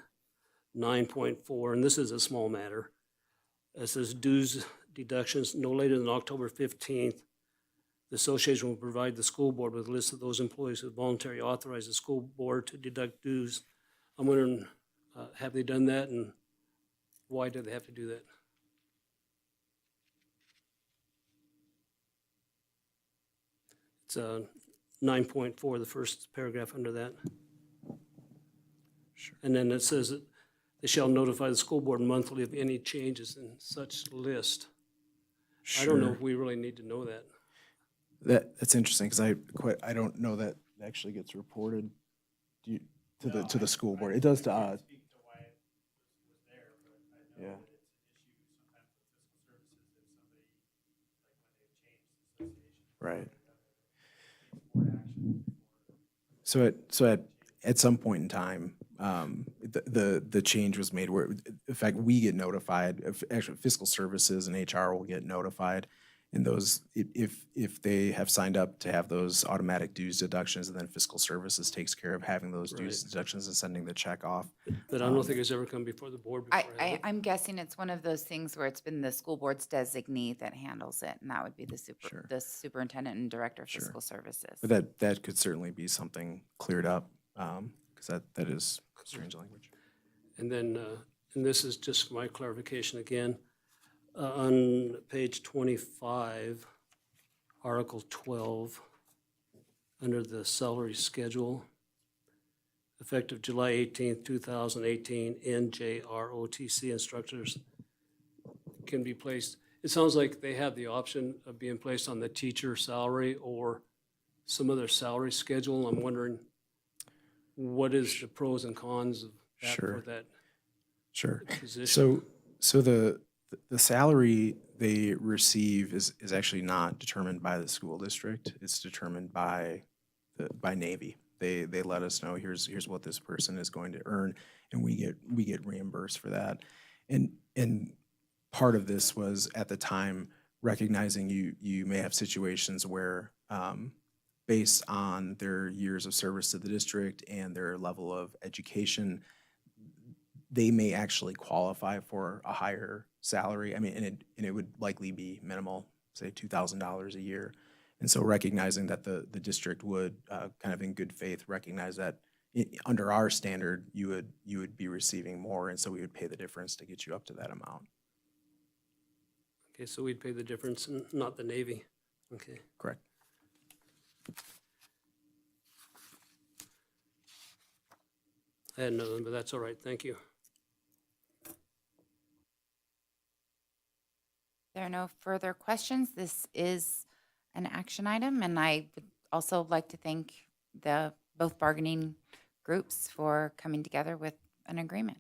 9.4, and this is a small matter, it says dues deductions no later than October 15th. The association will provide the school board with a list of those employees who voluntarily authorize the school board to deduct dues. I'm wondering, have they done that, and why do they have to do that? It's 9.4, the first paragraph under that. Sure. And then it says that they shall notify the school board monthly of any changes in such list. I don't know Sure. if we really need to know that. That's interesting, because I don't know that it actually gets reported to the school board. It does to us. Yeah. Right. So at some point in time, the change was made where, in fact, we get notified, actually fiscal services and HR will get notified. And those, if they have signed up to have those automatic dues deductions, and then fiscal services takes care of having those dues Right. deductions and sending the check off. But I don't think it's ever come before the board before. has it? I'm guessing it's one of those things where it's been the school board's designee that handles it, and that would be the Sure. the superintendent and director of Sure. fiscal services. But that could certainly be something cleared up, because that is strange language. And then, and this is just my clarification again, on page 25, Article 12, under the salary schedule, effective July 18th, 2018, NJROTC instructors can be placed. It sounds like they have the option of being placed on the teacher salary or some other salary schedule. I'm wondering, what is the pros and cons of that Sure. for that Sure. position? So the salary they receive is actually not determined by the school district. It's determined by Navy. They let us know, here's what this person is going to earn, and we get reimbursed for that. And part of this was at the time recognizing you may have situations where based on their years of service to the district and their level of education, they may actually qualify for a higher salary. I mean, and it would likely be minimal, say $2,000 a year. And so recognizing that the district would kind of in good faith recognize that under our standard, you would be receiving more, and so we would pay the difference to get you up to that amount. Okay, so we'd pay the difference and not the Navy. Okay. Correct. I had none, but that's all right. Thank you. There are no further questions. This is an action item, and I would also like to thank both bargaining groups for coming together with an agreement.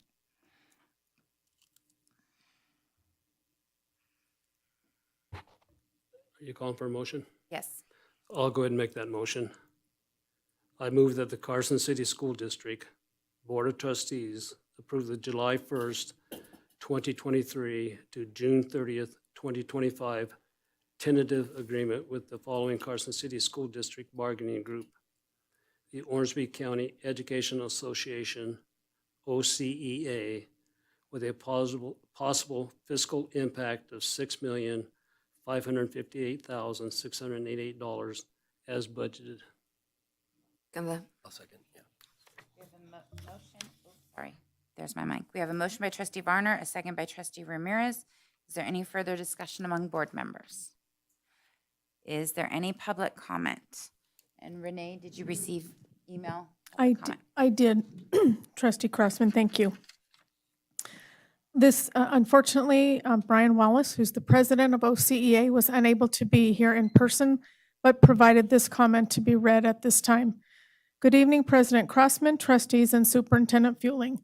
Are you calling for a motion? Yes. I'll go ahead and make that motion. I move that the Carson City School District Board of Trustees approve the July 1st, 2023 to June 30th, 2025 tentative agreement with the following Carson City School District bargaining group: the Ormsby County Educational Association, OCEA, with a possible fiscal impact of $6,558,688 as budgeted. I'll second, yeah. We have a motion. Oh, sorry, there's my mic. We have a motion by trustee Varner, a second by trustee Ramirez. Is there any further discussion among board members? Is there any public comment? And Renee, did you receive email? I, public comment? I did. Trustee Crossman, thank you. This, unfortunately, Brian Wallace, who's the president of OCEA, was unable to be here in person, but provided this comment to be read at this time. Good evening, President Crossman, trustees, and Superintendent Fueling.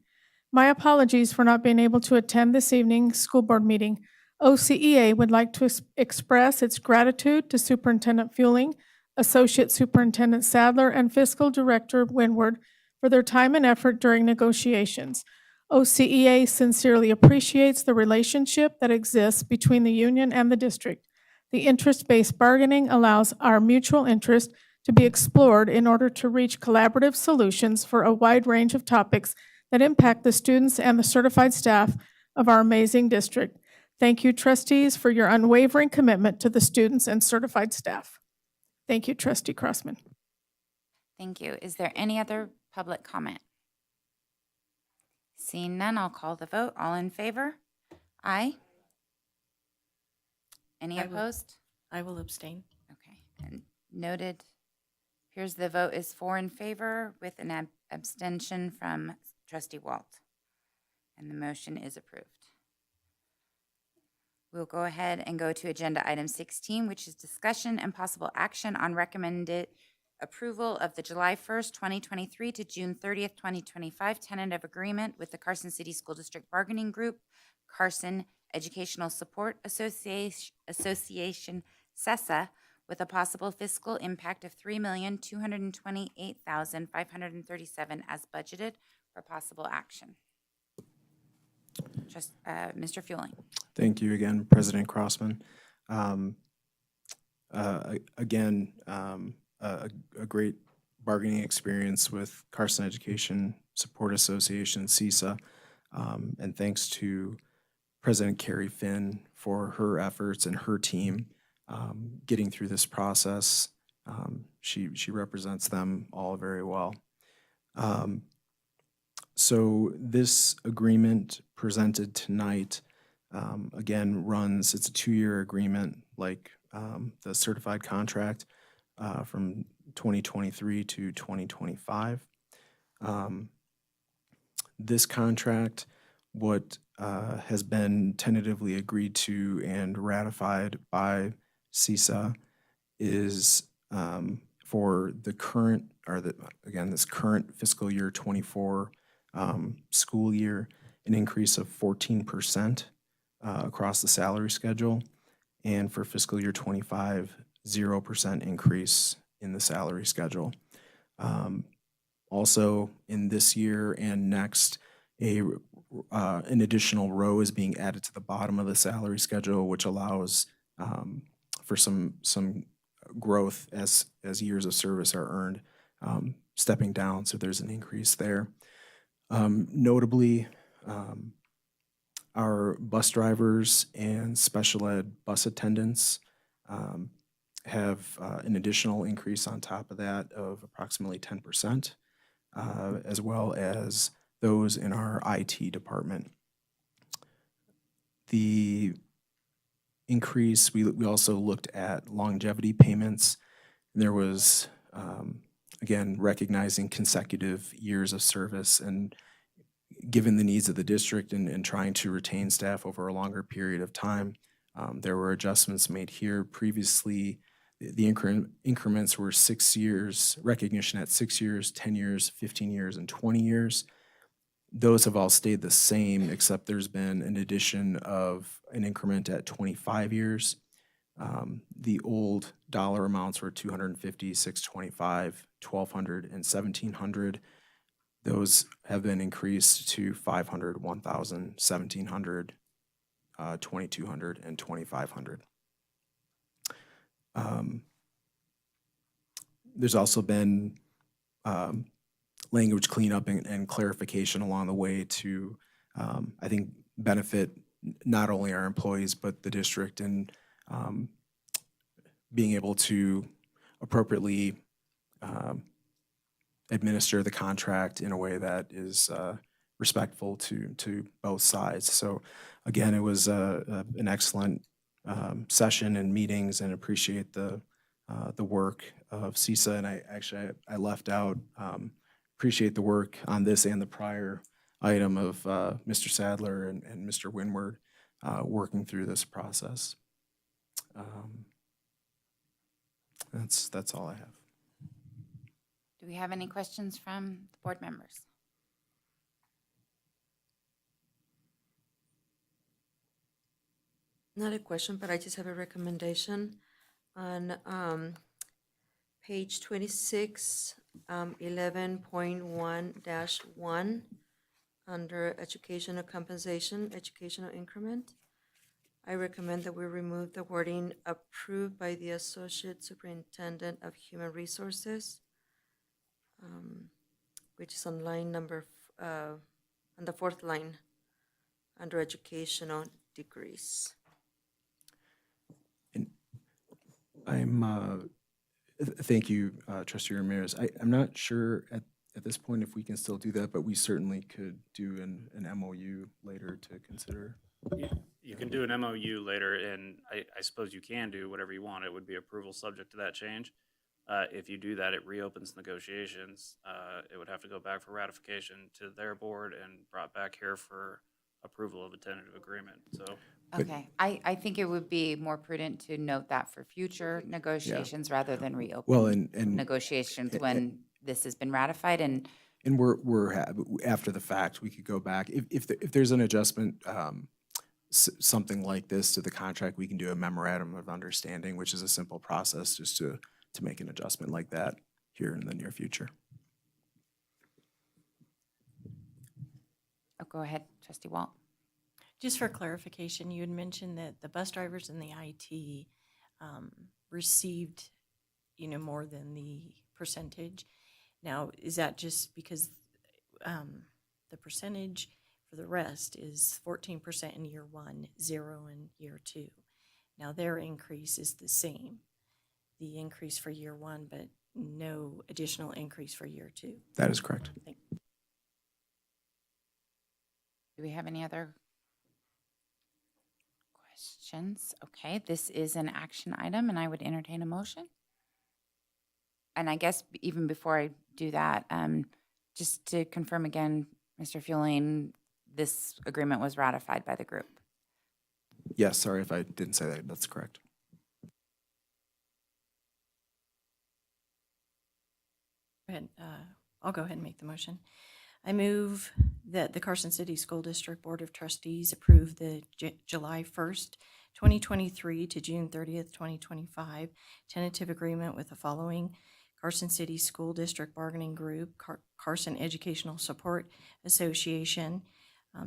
My apologies for not being able to attend this evening's school board meeting. OCEA would like to express its gratitude to Superintendent Fueling, Associate Superintendent Sadler, and Fiscal Director Winward for their time and effort during negotiations. OCEA sincerely appreciates the relationship that exists between the union and the district. The interest-based bargaining allows our mutual interest to be explored in order to reach collaborative solutions for a wide range of topics that impact the students and the certified staff of our amazing district. Thank you, trustees, for your unwavering commitment to the students and certified staff. Thank you, Trustee Crossman. Thank you. Is there any other public comment? Seeing none, I'll call the vote. All in favor? Aye. Any I will- opposed? I will abstain. Okay, and noted. Here's the vote is 4 in favor with an abstention from Trustee Walt. And the motion is approved. We'll go ahead and go to agenda item 16, which is discussion and possible action on recommended approval of the July 1st, 2023 to June 30th, 2025 tentative agreement with the Carson City School District Bargaining Group, Carson Educational Support Association, CESA, with a possible fiscal impact of $3,228,537 as budgeted for possible action. Just, Mr. Fueling. Thank you again, President Crossman. Again, a great bargaining experience with Carson Education Support Association, CESA, and thanks to President Carrie Finn for her efforts and her team getting through this process. She represents them all very well. So this agreement presented tonight, again, it's a 2-year agreement like the certified contract from 2023 to 2025. This contract, what has been tentatively agreed to and ratified by CESA is for the current, this current fiscal year 24 school year, an increase of 14% across the salary schedule, and for fiscal year 25, 0% increase in the salary schedule. Also, in this year and next, an additional row is being added to the bottom of the salary schedule, which allows for some growth as years of service are earned, stepping down. So there's an increase there. Notably, our bus drivers and special ed bus attendants have an additional increase on top of that of approximately 10%, as well as those in our IT department. The increase, we also looked at longevity payments. There was, again, recognizing consecutive years of service and given the needs of the district and trying to retain staff over a longer period of time, there were adjustments made here. Previously, the increments were 6 years, recognition at 6 years, 10 years, 15 years, and 20 years. Those have all stayed the same, except there's been an addition of an increment at 25 years. The old dollar amounts were $250, $625, $1,200, and $1,700. Those have been increased to $500, $1,000, $1,700, $2,200, and $2,500. There's also been language cleanup and clarification along the way to, I think, benefit not only our employees, but the district in being able to appropriately administer the contract in a way that is respectful to both sides. So again, it was an excellent session and meetings, and appreciate the the work of CISA, and I left out, appreciate the work on this and the prior item of Mr. Sadler and Mr. Winward working through this process. That's all I have. Do we have any questions from the board members? Not a question, but I just have a recommendation on page 26, 11.1-1, under educational compensation, educational increment. I recommend that we remove the wording approved by the Associate Superintendent of Human Resources, which is on line on the fourth line, under educational degrees. Thank you, Trustee Ramirez. I'm not sure at this point if we can still do that, but we certainly could do an MOU later to consider. You can do an MOU later, and I suppose you can do whatever you want. It would be approval subject to that change. If you do that, it reopens negotiations. It would have to go back for ratification to their board and brought back here for approval of a tentative agreement, so. Okay, I think it would be more prudent to note that for future negotiations rather than reopen Well, and negotiations when this has been ratified and after the fact, we could go back. If there's an adjustment, something like this to the contract, we can do a memorandum of understanding, which is a simple process just to make an adjustment like that here in the near future. oh, go ahead, Trustee Walt. Just for clarification, you had mentioned that the bus drivers and the IT received, more than the percentage. Now, is that just because the percentage for the rest is 14% in year 1, 0 in year 2? Now, their increase is the same, the increase for year 1, but no additional increase for year 2. That is correct. Do we have any other questions? Okay, this is an action item, and I would entertain a motion. And I guess even before I do that, just to confirm again, Mr. Fueling, this agreement was ratified by the group. Yes, sorry if I didn't say that. That's correct. Go ahead. I'll go ahead and make the motion. I move that the Carson City School District Board of Trustees approve the July 1st, 2023 to June 30th, 2025 tentative agreement with the following: Carson City School District Bargaining Group, Carson Educational Support Association,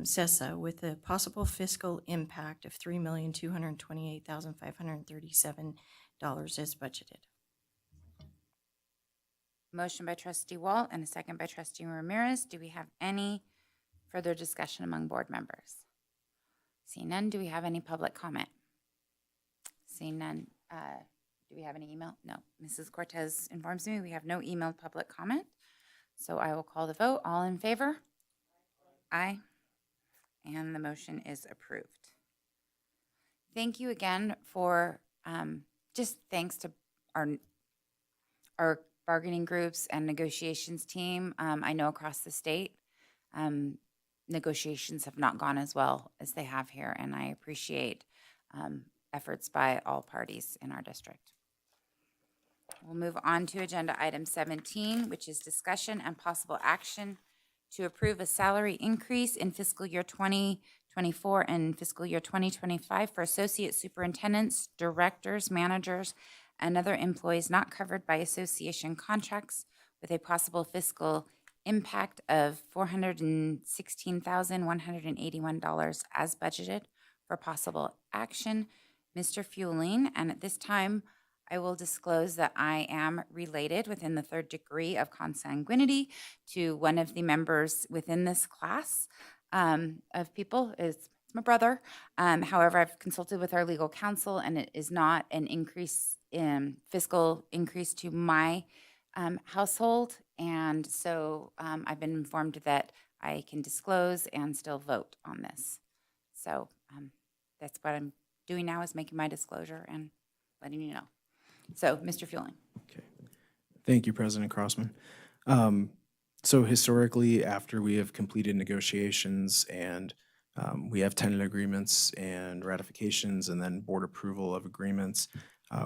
CESA, with a possible fiscal impact of $3,228,537 as budgeted. Motion by Trustee Walt and a second by Trustee Ramirez. Do we have any further discussion among board members? Seeing none, do we have any public comment? Seeing none, do we have any email? No. Mrs. Cortez informs me we have no emailed public comment. So I will call the vote. All in favor? Aye. And the motion is approved. Thank you again for, just thanks to our bargaining groups and negotiations team. I know across the state, negotiations have not gone as well as they have here, and I appreciate efforts by all parties in our district. We'll move on to agenda item 17, which is discussion and possible action to approve a salary increase in fiscal year 2024 and fiscal year 2025 for associate superintendents, directors, managers, and other employees not covered by association contracts, with a possible fiscal impact of $416,181 as budgeted for possible action. Mr. Fueling, and at this time, I will disclose that I am related within the third degree of consanguinity to one of the members within this class of people. It's my brother. However, I've consulted with our legal counsel, and it is not an increase in fiscal increase to my household. And so I've been informed that I can disclose and still vote on this. So that's what I'm doing now, is making my disclosure and letting you know. So, Mr. Fueling. Okay. Thank you, President Crossman. So historically, after we have completed negotiations and we have tentative agreements and ratifications and then board approval of agreements,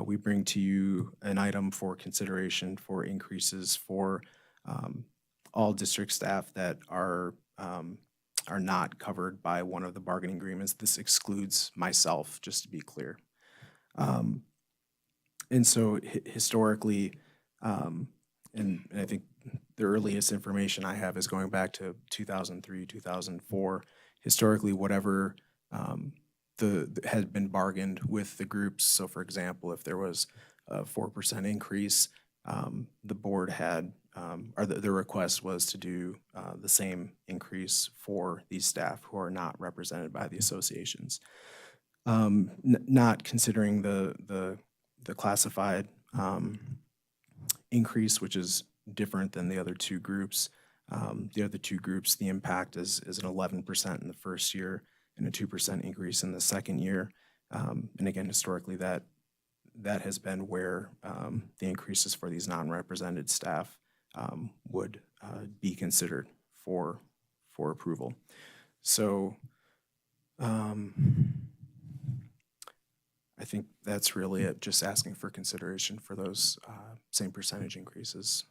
we bring to you an item for consideration for increases for all district staff that are not covered by one of the bargaining agreements. This excludes myself, just to be clear. And so historically, and I think the earliest information I have is going back to 2003, 2004. Historically, whatever had been bargained with the groups. So for example, if there was a 4% increase, the board had, or the request was to do the same increase for these staff who are not represented by the associations. Not considering the classified increase, which is different than the other two groups. The other two groups, the impact is an 11% in the first year and a 2% increase in the second year. And again, historically, that has been where the increases for these non-represented staff would be considered for approval. So I think that's really it, just asking for consideration for those same percentage increases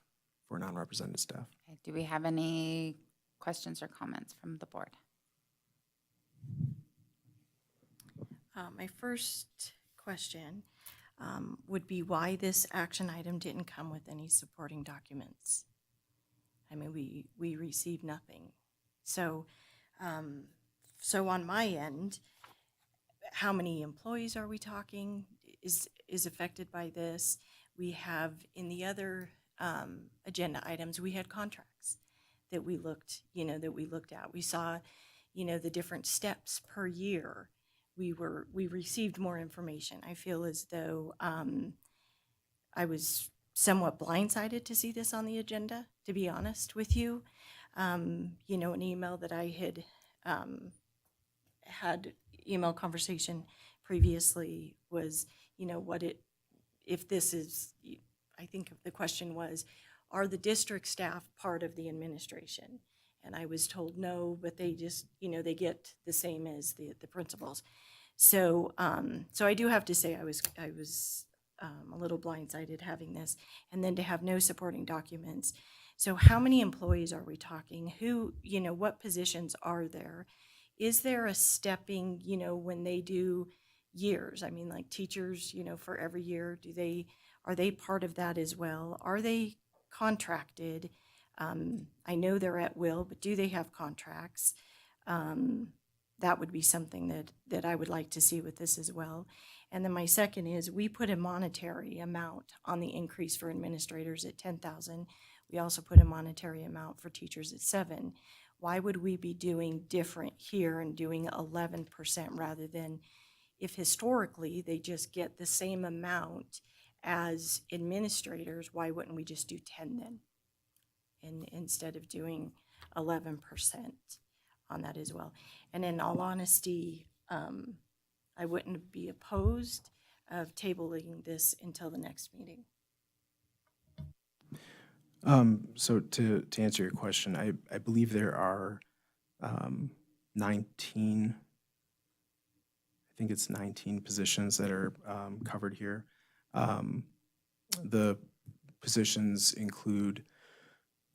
for non-represented staff. Okay, do we have any questions or comments from the board? My first question would be why this action item didn't come with any supporting documents. I mean, we received nothing. So, so on my end, how many employees are we talking is affected by this? We have in the other agenda items, we had contracts that we looked, that we looked at. We saw, the different steps per year. We received more information. I feel as though I was somewhat blindsided to see this on the agenda, to be honest with you. An email that I had had email conversation previously was, if this is, I think the question was, are the district staff part of the administration? And I was told no, but they just, they get the same as the principals. So, so I do have to say I was a little blindsided having this, and then to have no supporting documents. So how many employees are we talking? Who, what positions are there? Is there a stepping, when they do years? I mean, like teachers, for every year, are they part of that as well? Are they contracted? I know they're at will, but do they have contracts? That would be something that I would like to see with this as well. And then my second is we put a monetary amount on the increase for administrators at 10,000. We also put a monetary amount for teachers at 7,000. Why would we be doing different here and doing 11% rather than if historically they just get the same amount as administrators, why wouldn't we just do 10 then? And instead of doing 11% on that as well. And in all honesty, I wouldn't be opposed of tabling this until the next meeting. So to answer your question, I believe there are 19, I think it's 19 positions that are covered here. The positions include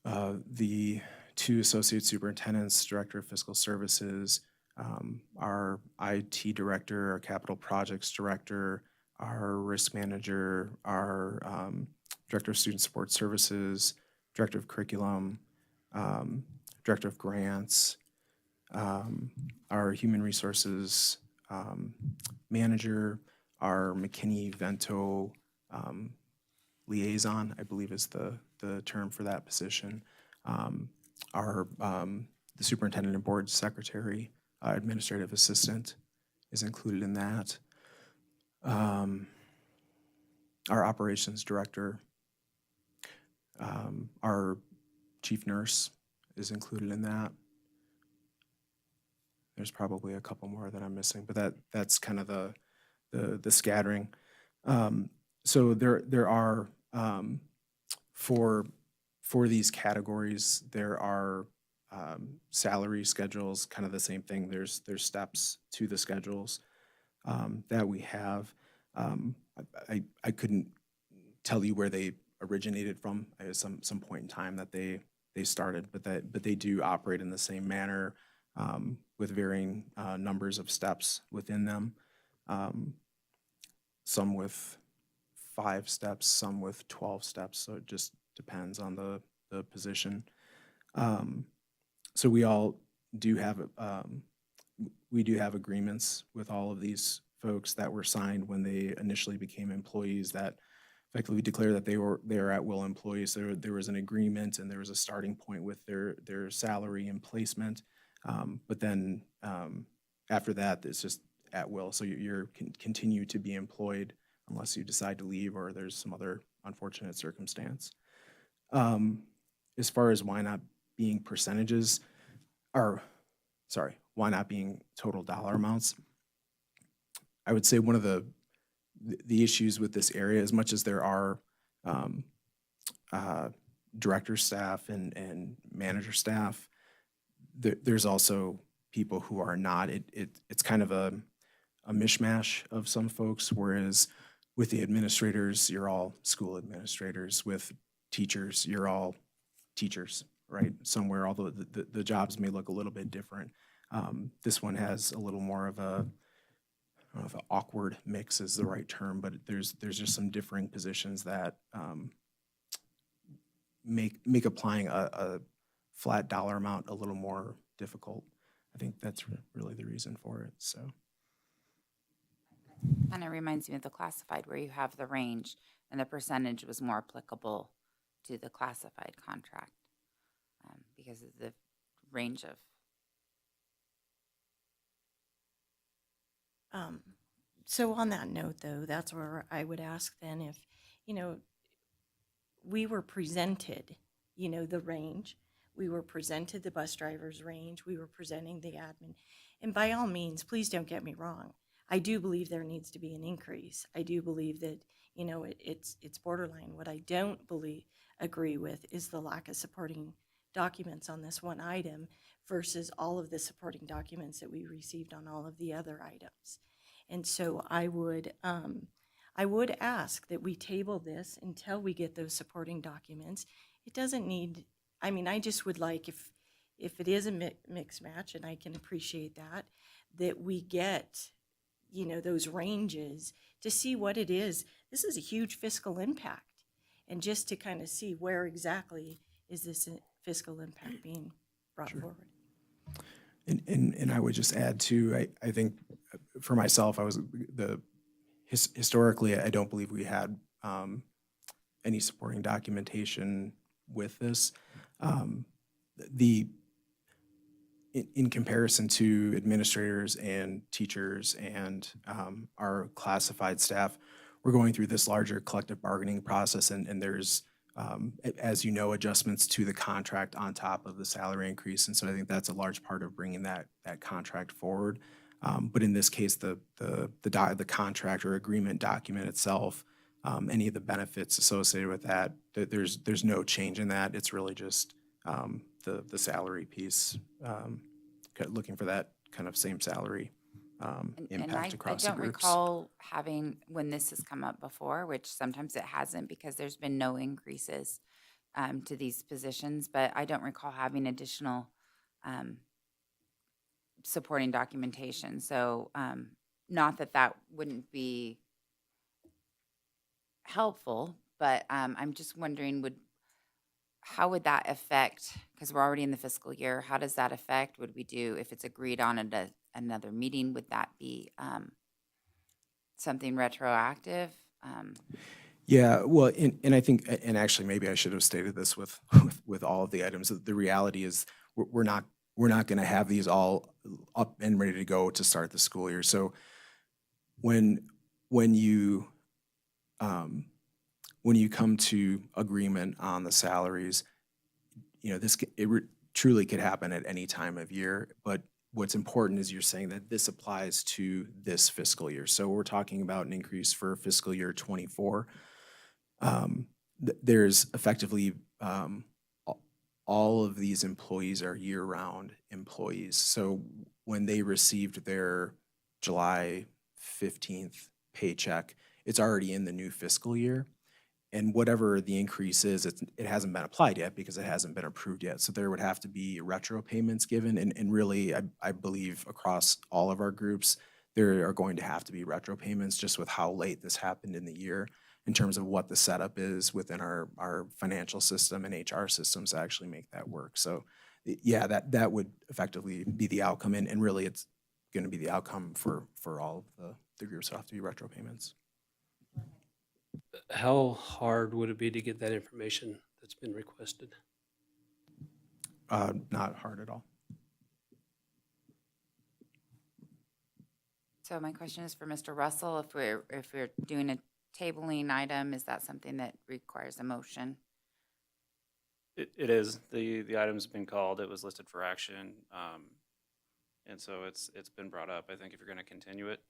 the 2 associate superintendents, director of fiscal services, our IT director, our capital projects director, our risk manager, our director of student support services, director of curriculum, director of grants, our human resources manager, our McKinney-Vento liaison, I believe is the term for that position, the superintendent and board secretary, administrative assistant is included in that. Our operations director, our chief nurse is included in that. There's probably a couple more that I'm missing, but that's kind of the scattering. So there are, for these categories, there are salary schedules, kind of the same thing. There's steps to the schedules that we have. I couldn't tell you where they originated from at some point in time that they started, but they do operate in the same manner with varying numbers of steps within them. Some with 5 steps, some with 12 steps. So it just depends on the position. So we all do have we do have agreements with all of these folks that were signed when they initially became employees that effectively declare that they are at will employees. There was an agreement and there was a starting point with their salary and placement. But then after that, it's just at will. So you're continue to be employed unless you decide to leave or there's some other unfortunate circumstance. As far as why not being percentages, or sorry, why not being total dollar amounts, I would say one of the issues with this area, as much as there are director staff and manager staff, there's also people who are not. It's kind of a mishmash of some folks, whereas with the administrators, you're all school administrators. With teachers, you're all teachers, right? Somewhere, although the jobs may look a little bit different. This one has a little more of a, I don't know if an awkward mix is the right term, but there's just some differing positions that make applying a flat dollar amount a little more difficult. I think that's really the reason for it. So Kind of reminds me of the classified where you have the range and the percentage was more applicable to the classified contract because of the range of. So on that note, though, that's where I would ask then if, we were presented, the range. We were presented the bus driver's range. We were presenting the admin. And by all means, please don't get me wrong. I do believe there needs to be an increase. I do believe that, it's borderline. What I don't agree with is the lack of supporting documents on this one item versus all of the supporting documents that we received on all of the other items. And so I would ask that we table this until we get those supporting documents. It doesn't need, I just would like, if it is a mix match, and I can appreciate that we get, those ranges to see what it is. This is a huge fiscal impact. And just to kind of see where exactly is this fiscal impact being brought forward. And I would just add too, I think for myself, historically, I don't believe we had any supporting documentation with this. In comparison to administrators and teachers and our classified staff, we're going through this larger collective bargaining process, and there's, as you know, adjustments to the contract on top of the salary increase. And so I think that's a large part of bringing that contract forward. But in this case, the contract or agreement document itself, any of the benefits associated with that, there's no change in that. It's really just the salary piece, looking for that kind of same salary impact across the I don't groups. recall having, when this has come up before, which sometimes it hasn't because there's been no increases to these positions, but I don't recall having additional supporting documentation. So not that wouldn't be helpful, but I'm just wondering, how would that affect, because we're already in the fiscal year, how does that affect? Would we do, if it's agreed on at another meeting, would that be something retroactive? Yeah, well, and I think, and actually maybe I should have stated this with all of the items. The reality is we're not going to have these all up and ready to go to start the school year. So when you come to agreement on the salaries, this truly could happen at any time of year. But what's important is you're saying that this applies to this fiscal year. So we're talking about an increase for fiscal year '24. There's effectively, all of these employees are year-round employees. So when they received their July 15th paycheck, it's already in the new fiscal year. And whatever the increase is, it hasn't been applied yet because it hasn't been approved yet. So there would have to be retro payments given. And really, I believe across all of our groups, there are going to have to be retro payments just with how late this happened in the year in terms of what the setup is within our financial system and HR systems to actually make that work. So yeah, that would effectively be the outcome. And really, it's going to be the outcome for all of the groups that have to be retro payments. How hard would it be to get that information that's been requested? Not hard at all. So my question is for Mr. Russell, if we're doing a tabling item, is that something that requires a motion? It is. The item's been called. It was listed for action. And so it's been brought up. I think if you're going to continue it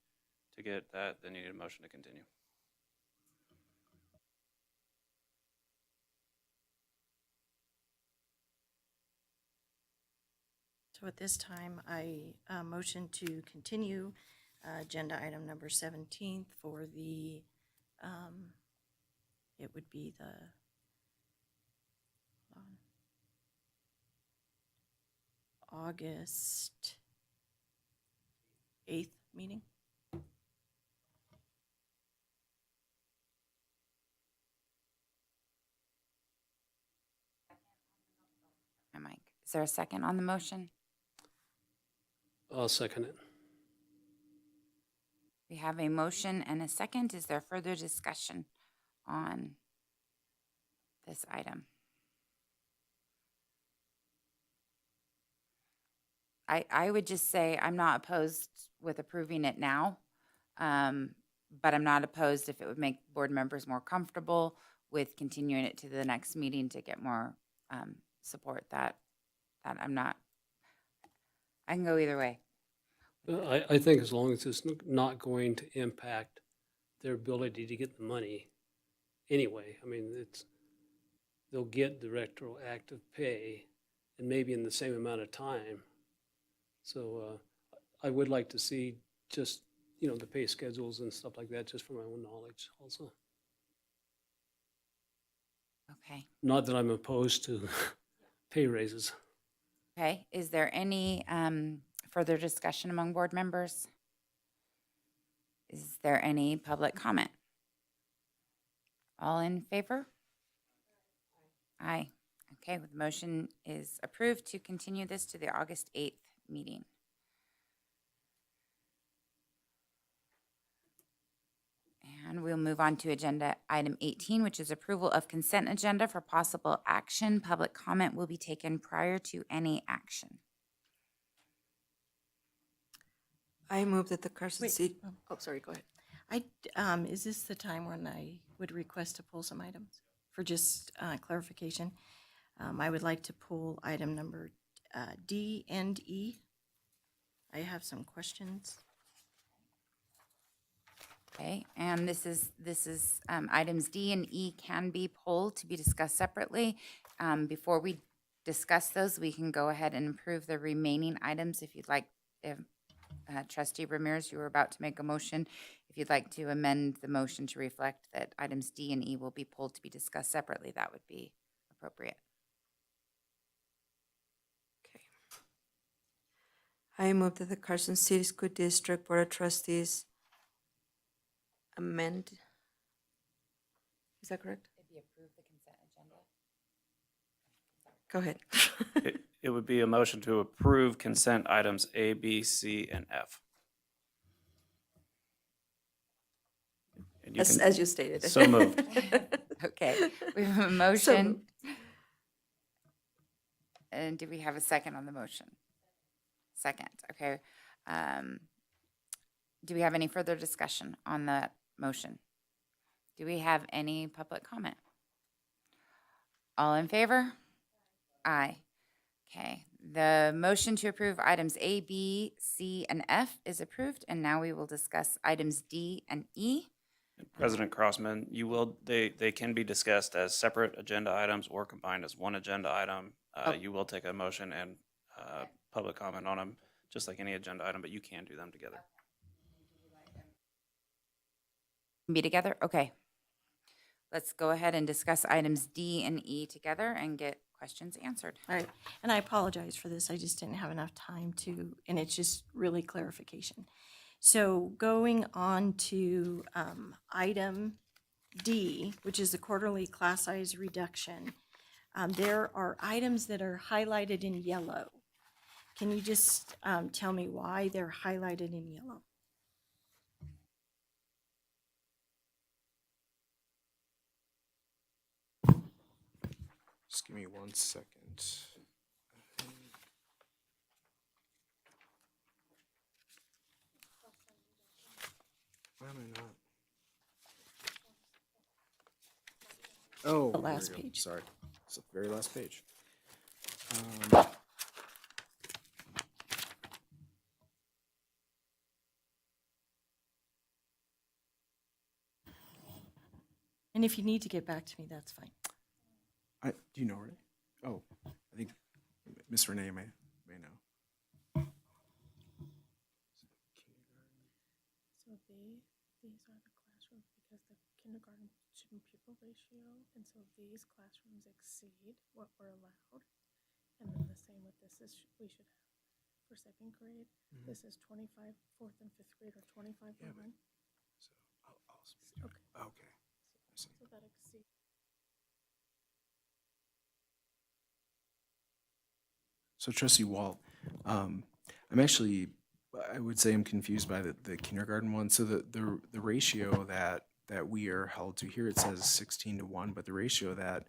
to get that, then you need a motion to continue. So at this time, I motion to continue agenda item number 17 for the, it would be the, August 8th meeting. Mike, is there a second on the motion? I'll second it. We have a motion and a second. Is there further discussion on this item? I would just say I'm not opposed with approving it now, but I'm not opposed if it would make board members more comfortable with continuing it to the next meeting to get more support. That I'm not, I can go either way. I think as long as it's not going to impact their ability to get the money anyway. I mean, they'll get the retroactive pay and maybe in the same amount of time. So I would like to see just, the pay schedules and stuff like that, just for my own knowledge also. Okay. Not that I'm opposed to pay raises. Okay. Is there any further discussion among board members? Is there any public comment? All in favor? Aye. Okay, the motion is approved to continue this to the August 8th meeting. And we'll move on to agenda item 18, which is approval of consent agenda for possible action. Public comment will be taken prior to any action. I move that the Carson Wait. City, oh, sorry, go ahead. Is this the time when I would request to pull some items? For just clarification, I would like to pull item number D and E. I have some questions. Okay, and this is items D and E can be pulled to be discussed separately. Before we discuss those, we can go ahead and approve the remaining items if you'd like. If Trustee Ramirez, you were about to make a motion. If you'd like to amend the motion to reflect that items D and E will be pulled to be discussed separately, that would be appropriate. Okay. I move that the Carson City School District Board of Trustees amend. Is that correct? If you approve the consent agenda. Go ahead. It would be a motion to approve consent items A, B, C, and F. And you can- As you stated. So moved. Okay, we have a So motion. moved. And do we have a second on the motion? Second, okay. Do we have any further discussion on that motion? Do we have any public comment? All in favor? Aye. Okay, The motion to approve items A, B, C, and F is approved, and now we will discuss items D and E. President Crossman, they can be discussed as separate agenda items or combined as one agenda item. You will take a motion and public comment on them, just like any agenda item, but you can do them together. Be together? Okay. Let's go ahead and discuss items D and E together and get questions answered. All right, and I apologize for this, I just didn't have enough time to, and it's just really clarification. So going on to item D, which is the quarterly class size reduction, there are items that are highlighted in yellow. Can you just tell me why they're highlighted in yellow? Just give me 1 second. Why am I not? Oh, The here we last go. page. Sorry, it's the very last page. Um, And if you need to get back to me, that's fine. Do you know Renee? Oh, I think Miss Renee may know. So these are the classrooms because the kindergarten student pupil ratio, and so these classrooms exceed what we're allowed. And then the same with this is, we should have for second grade, this is 25, fourth and fifth grade are 25 Yeah, per one. So I'll speak to her. Okay. I see. So that exceeds. So Trustee Walt, I'm actually, I would say I'm confused by the kindergarten one. So the ratio that we are held to here, it says 16-1, but the ratio that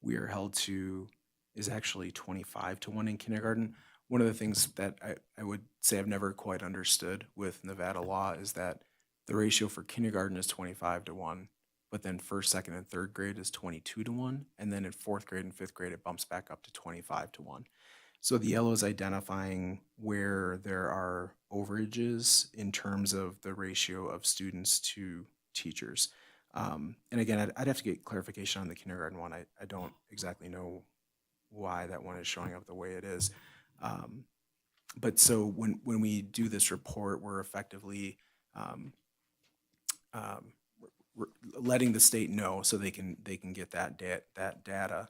we are held to is actually 25-1 in kindergarten. One of the things that I would say I've never quite understood with Nevada law is that the ratio for kindergarten is 25-1, but then first, second, and third grade is 22-1, and then in fourth grade and fifth grade, it bumps back up to 25-1. So the yellow is identifying where there are overages in terms of the ratio of students to teachers. And again, I'd have to get clarification on the kindergarten one. I don't exactly know why that one is showing up the way it is. But so when we do this report, we're effectively we're letting the state know so they can get that data.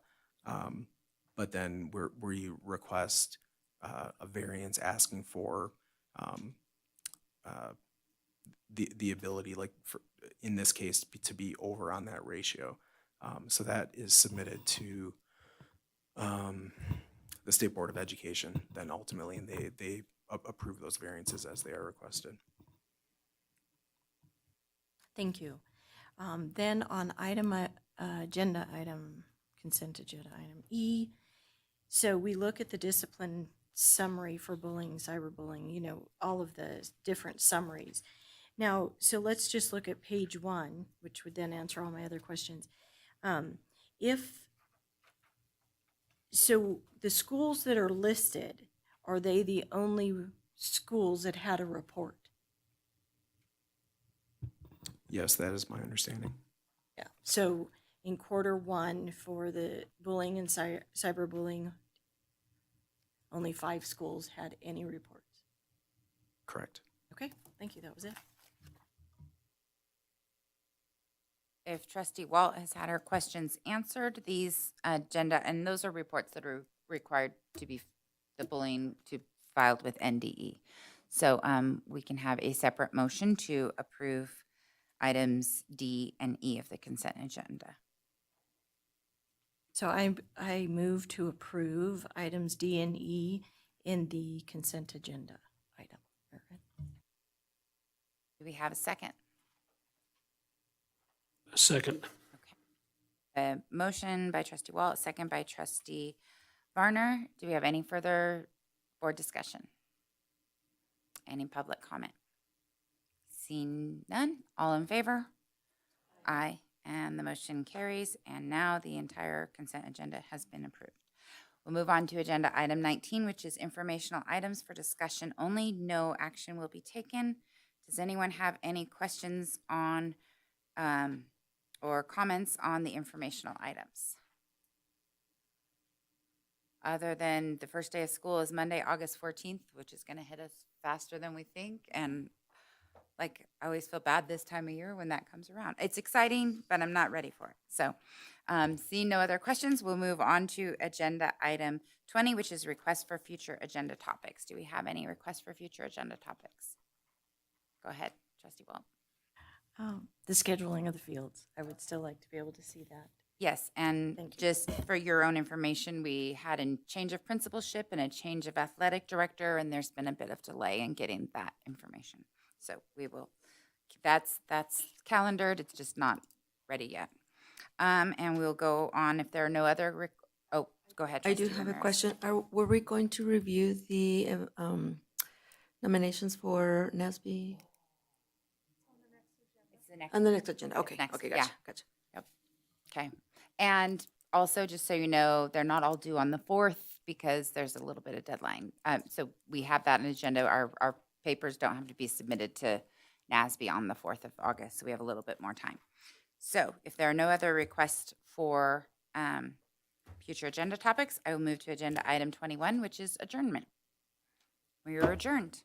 But then we request a variance asking for the ability, like for, in this case, to be over on that ratio. So that is submitted to the State Board of Education then ultimately, and they approve those variances as they are requested. Thank you. Then on agenda item, consent agenda item E, so we look at the discipline summary for bullying, cyberbullying, you know, all of the different summaries. Now, so let's just look at page 1, which would then answer all my other questions. So the schools that are listed, are they the only schools that had a report? Yes, that is my understanding. Yeah. So in Q1 for the bullying and cyberbullying, only 5 schools had any reports. Correct. Okay, thank you. That was it. If Trustee Walt has had her questions answered, these agenda, and those are reports that are required to be, the bullying to filed with NDE. So we can have a separate motion to approve items D and E of the consent agenda. So I move to approve items D and E in the consent agenda item. Do we have a second? Second. A motion by Trustee Walt, second by Trustee Varner. Do we have any further board discussion? Any public comment? Seeing none, all in favor? Aye, and the motion carries, and now the entire consent agenda has been approved. We'll move on to agenda item 19, which is informational items for discussion only. No action will be taken. Does anyone have any questions on or comments on the informational items? Other than the first day of school is Monday, August 14th, which is going to hit us faster than we think. And like, I always feel bad this time of year when that comes around. It's exciting, but I'm not ready for it. So seeing no other questions, we'll move on to agenda item 20, which is request for future agenda topics. Do we have any requests for future agenda topics? Go ahead, Trustee Walt. The scheduling of the fields. I would still like to be able to see that. Yes, and Thank you. just for your own information, we had a change of principalship and a change of athletic director, and there's been a bit of delay in getting that information. So we will, that's calendared, it's just not ready yet. And we'll go on if there are no other, oh, go ahead. I do Trustee have a Ramirez. question. Were we going to review the nominations for NASB It's the next. on the next agenda? Okay, Next, okay, yeah. gotcha, gotcha. Okay. And also, just so you know, they're not all due on the 4th because there's a little bit of deadline. So we have that on the agenda. Our papers don't have to be submitted to NASB on the 4th of August, so we have a little bit more time. So if there are no other requests for future agenda topics, I will move to agenda item 21, which is adjournment. We are adjourned.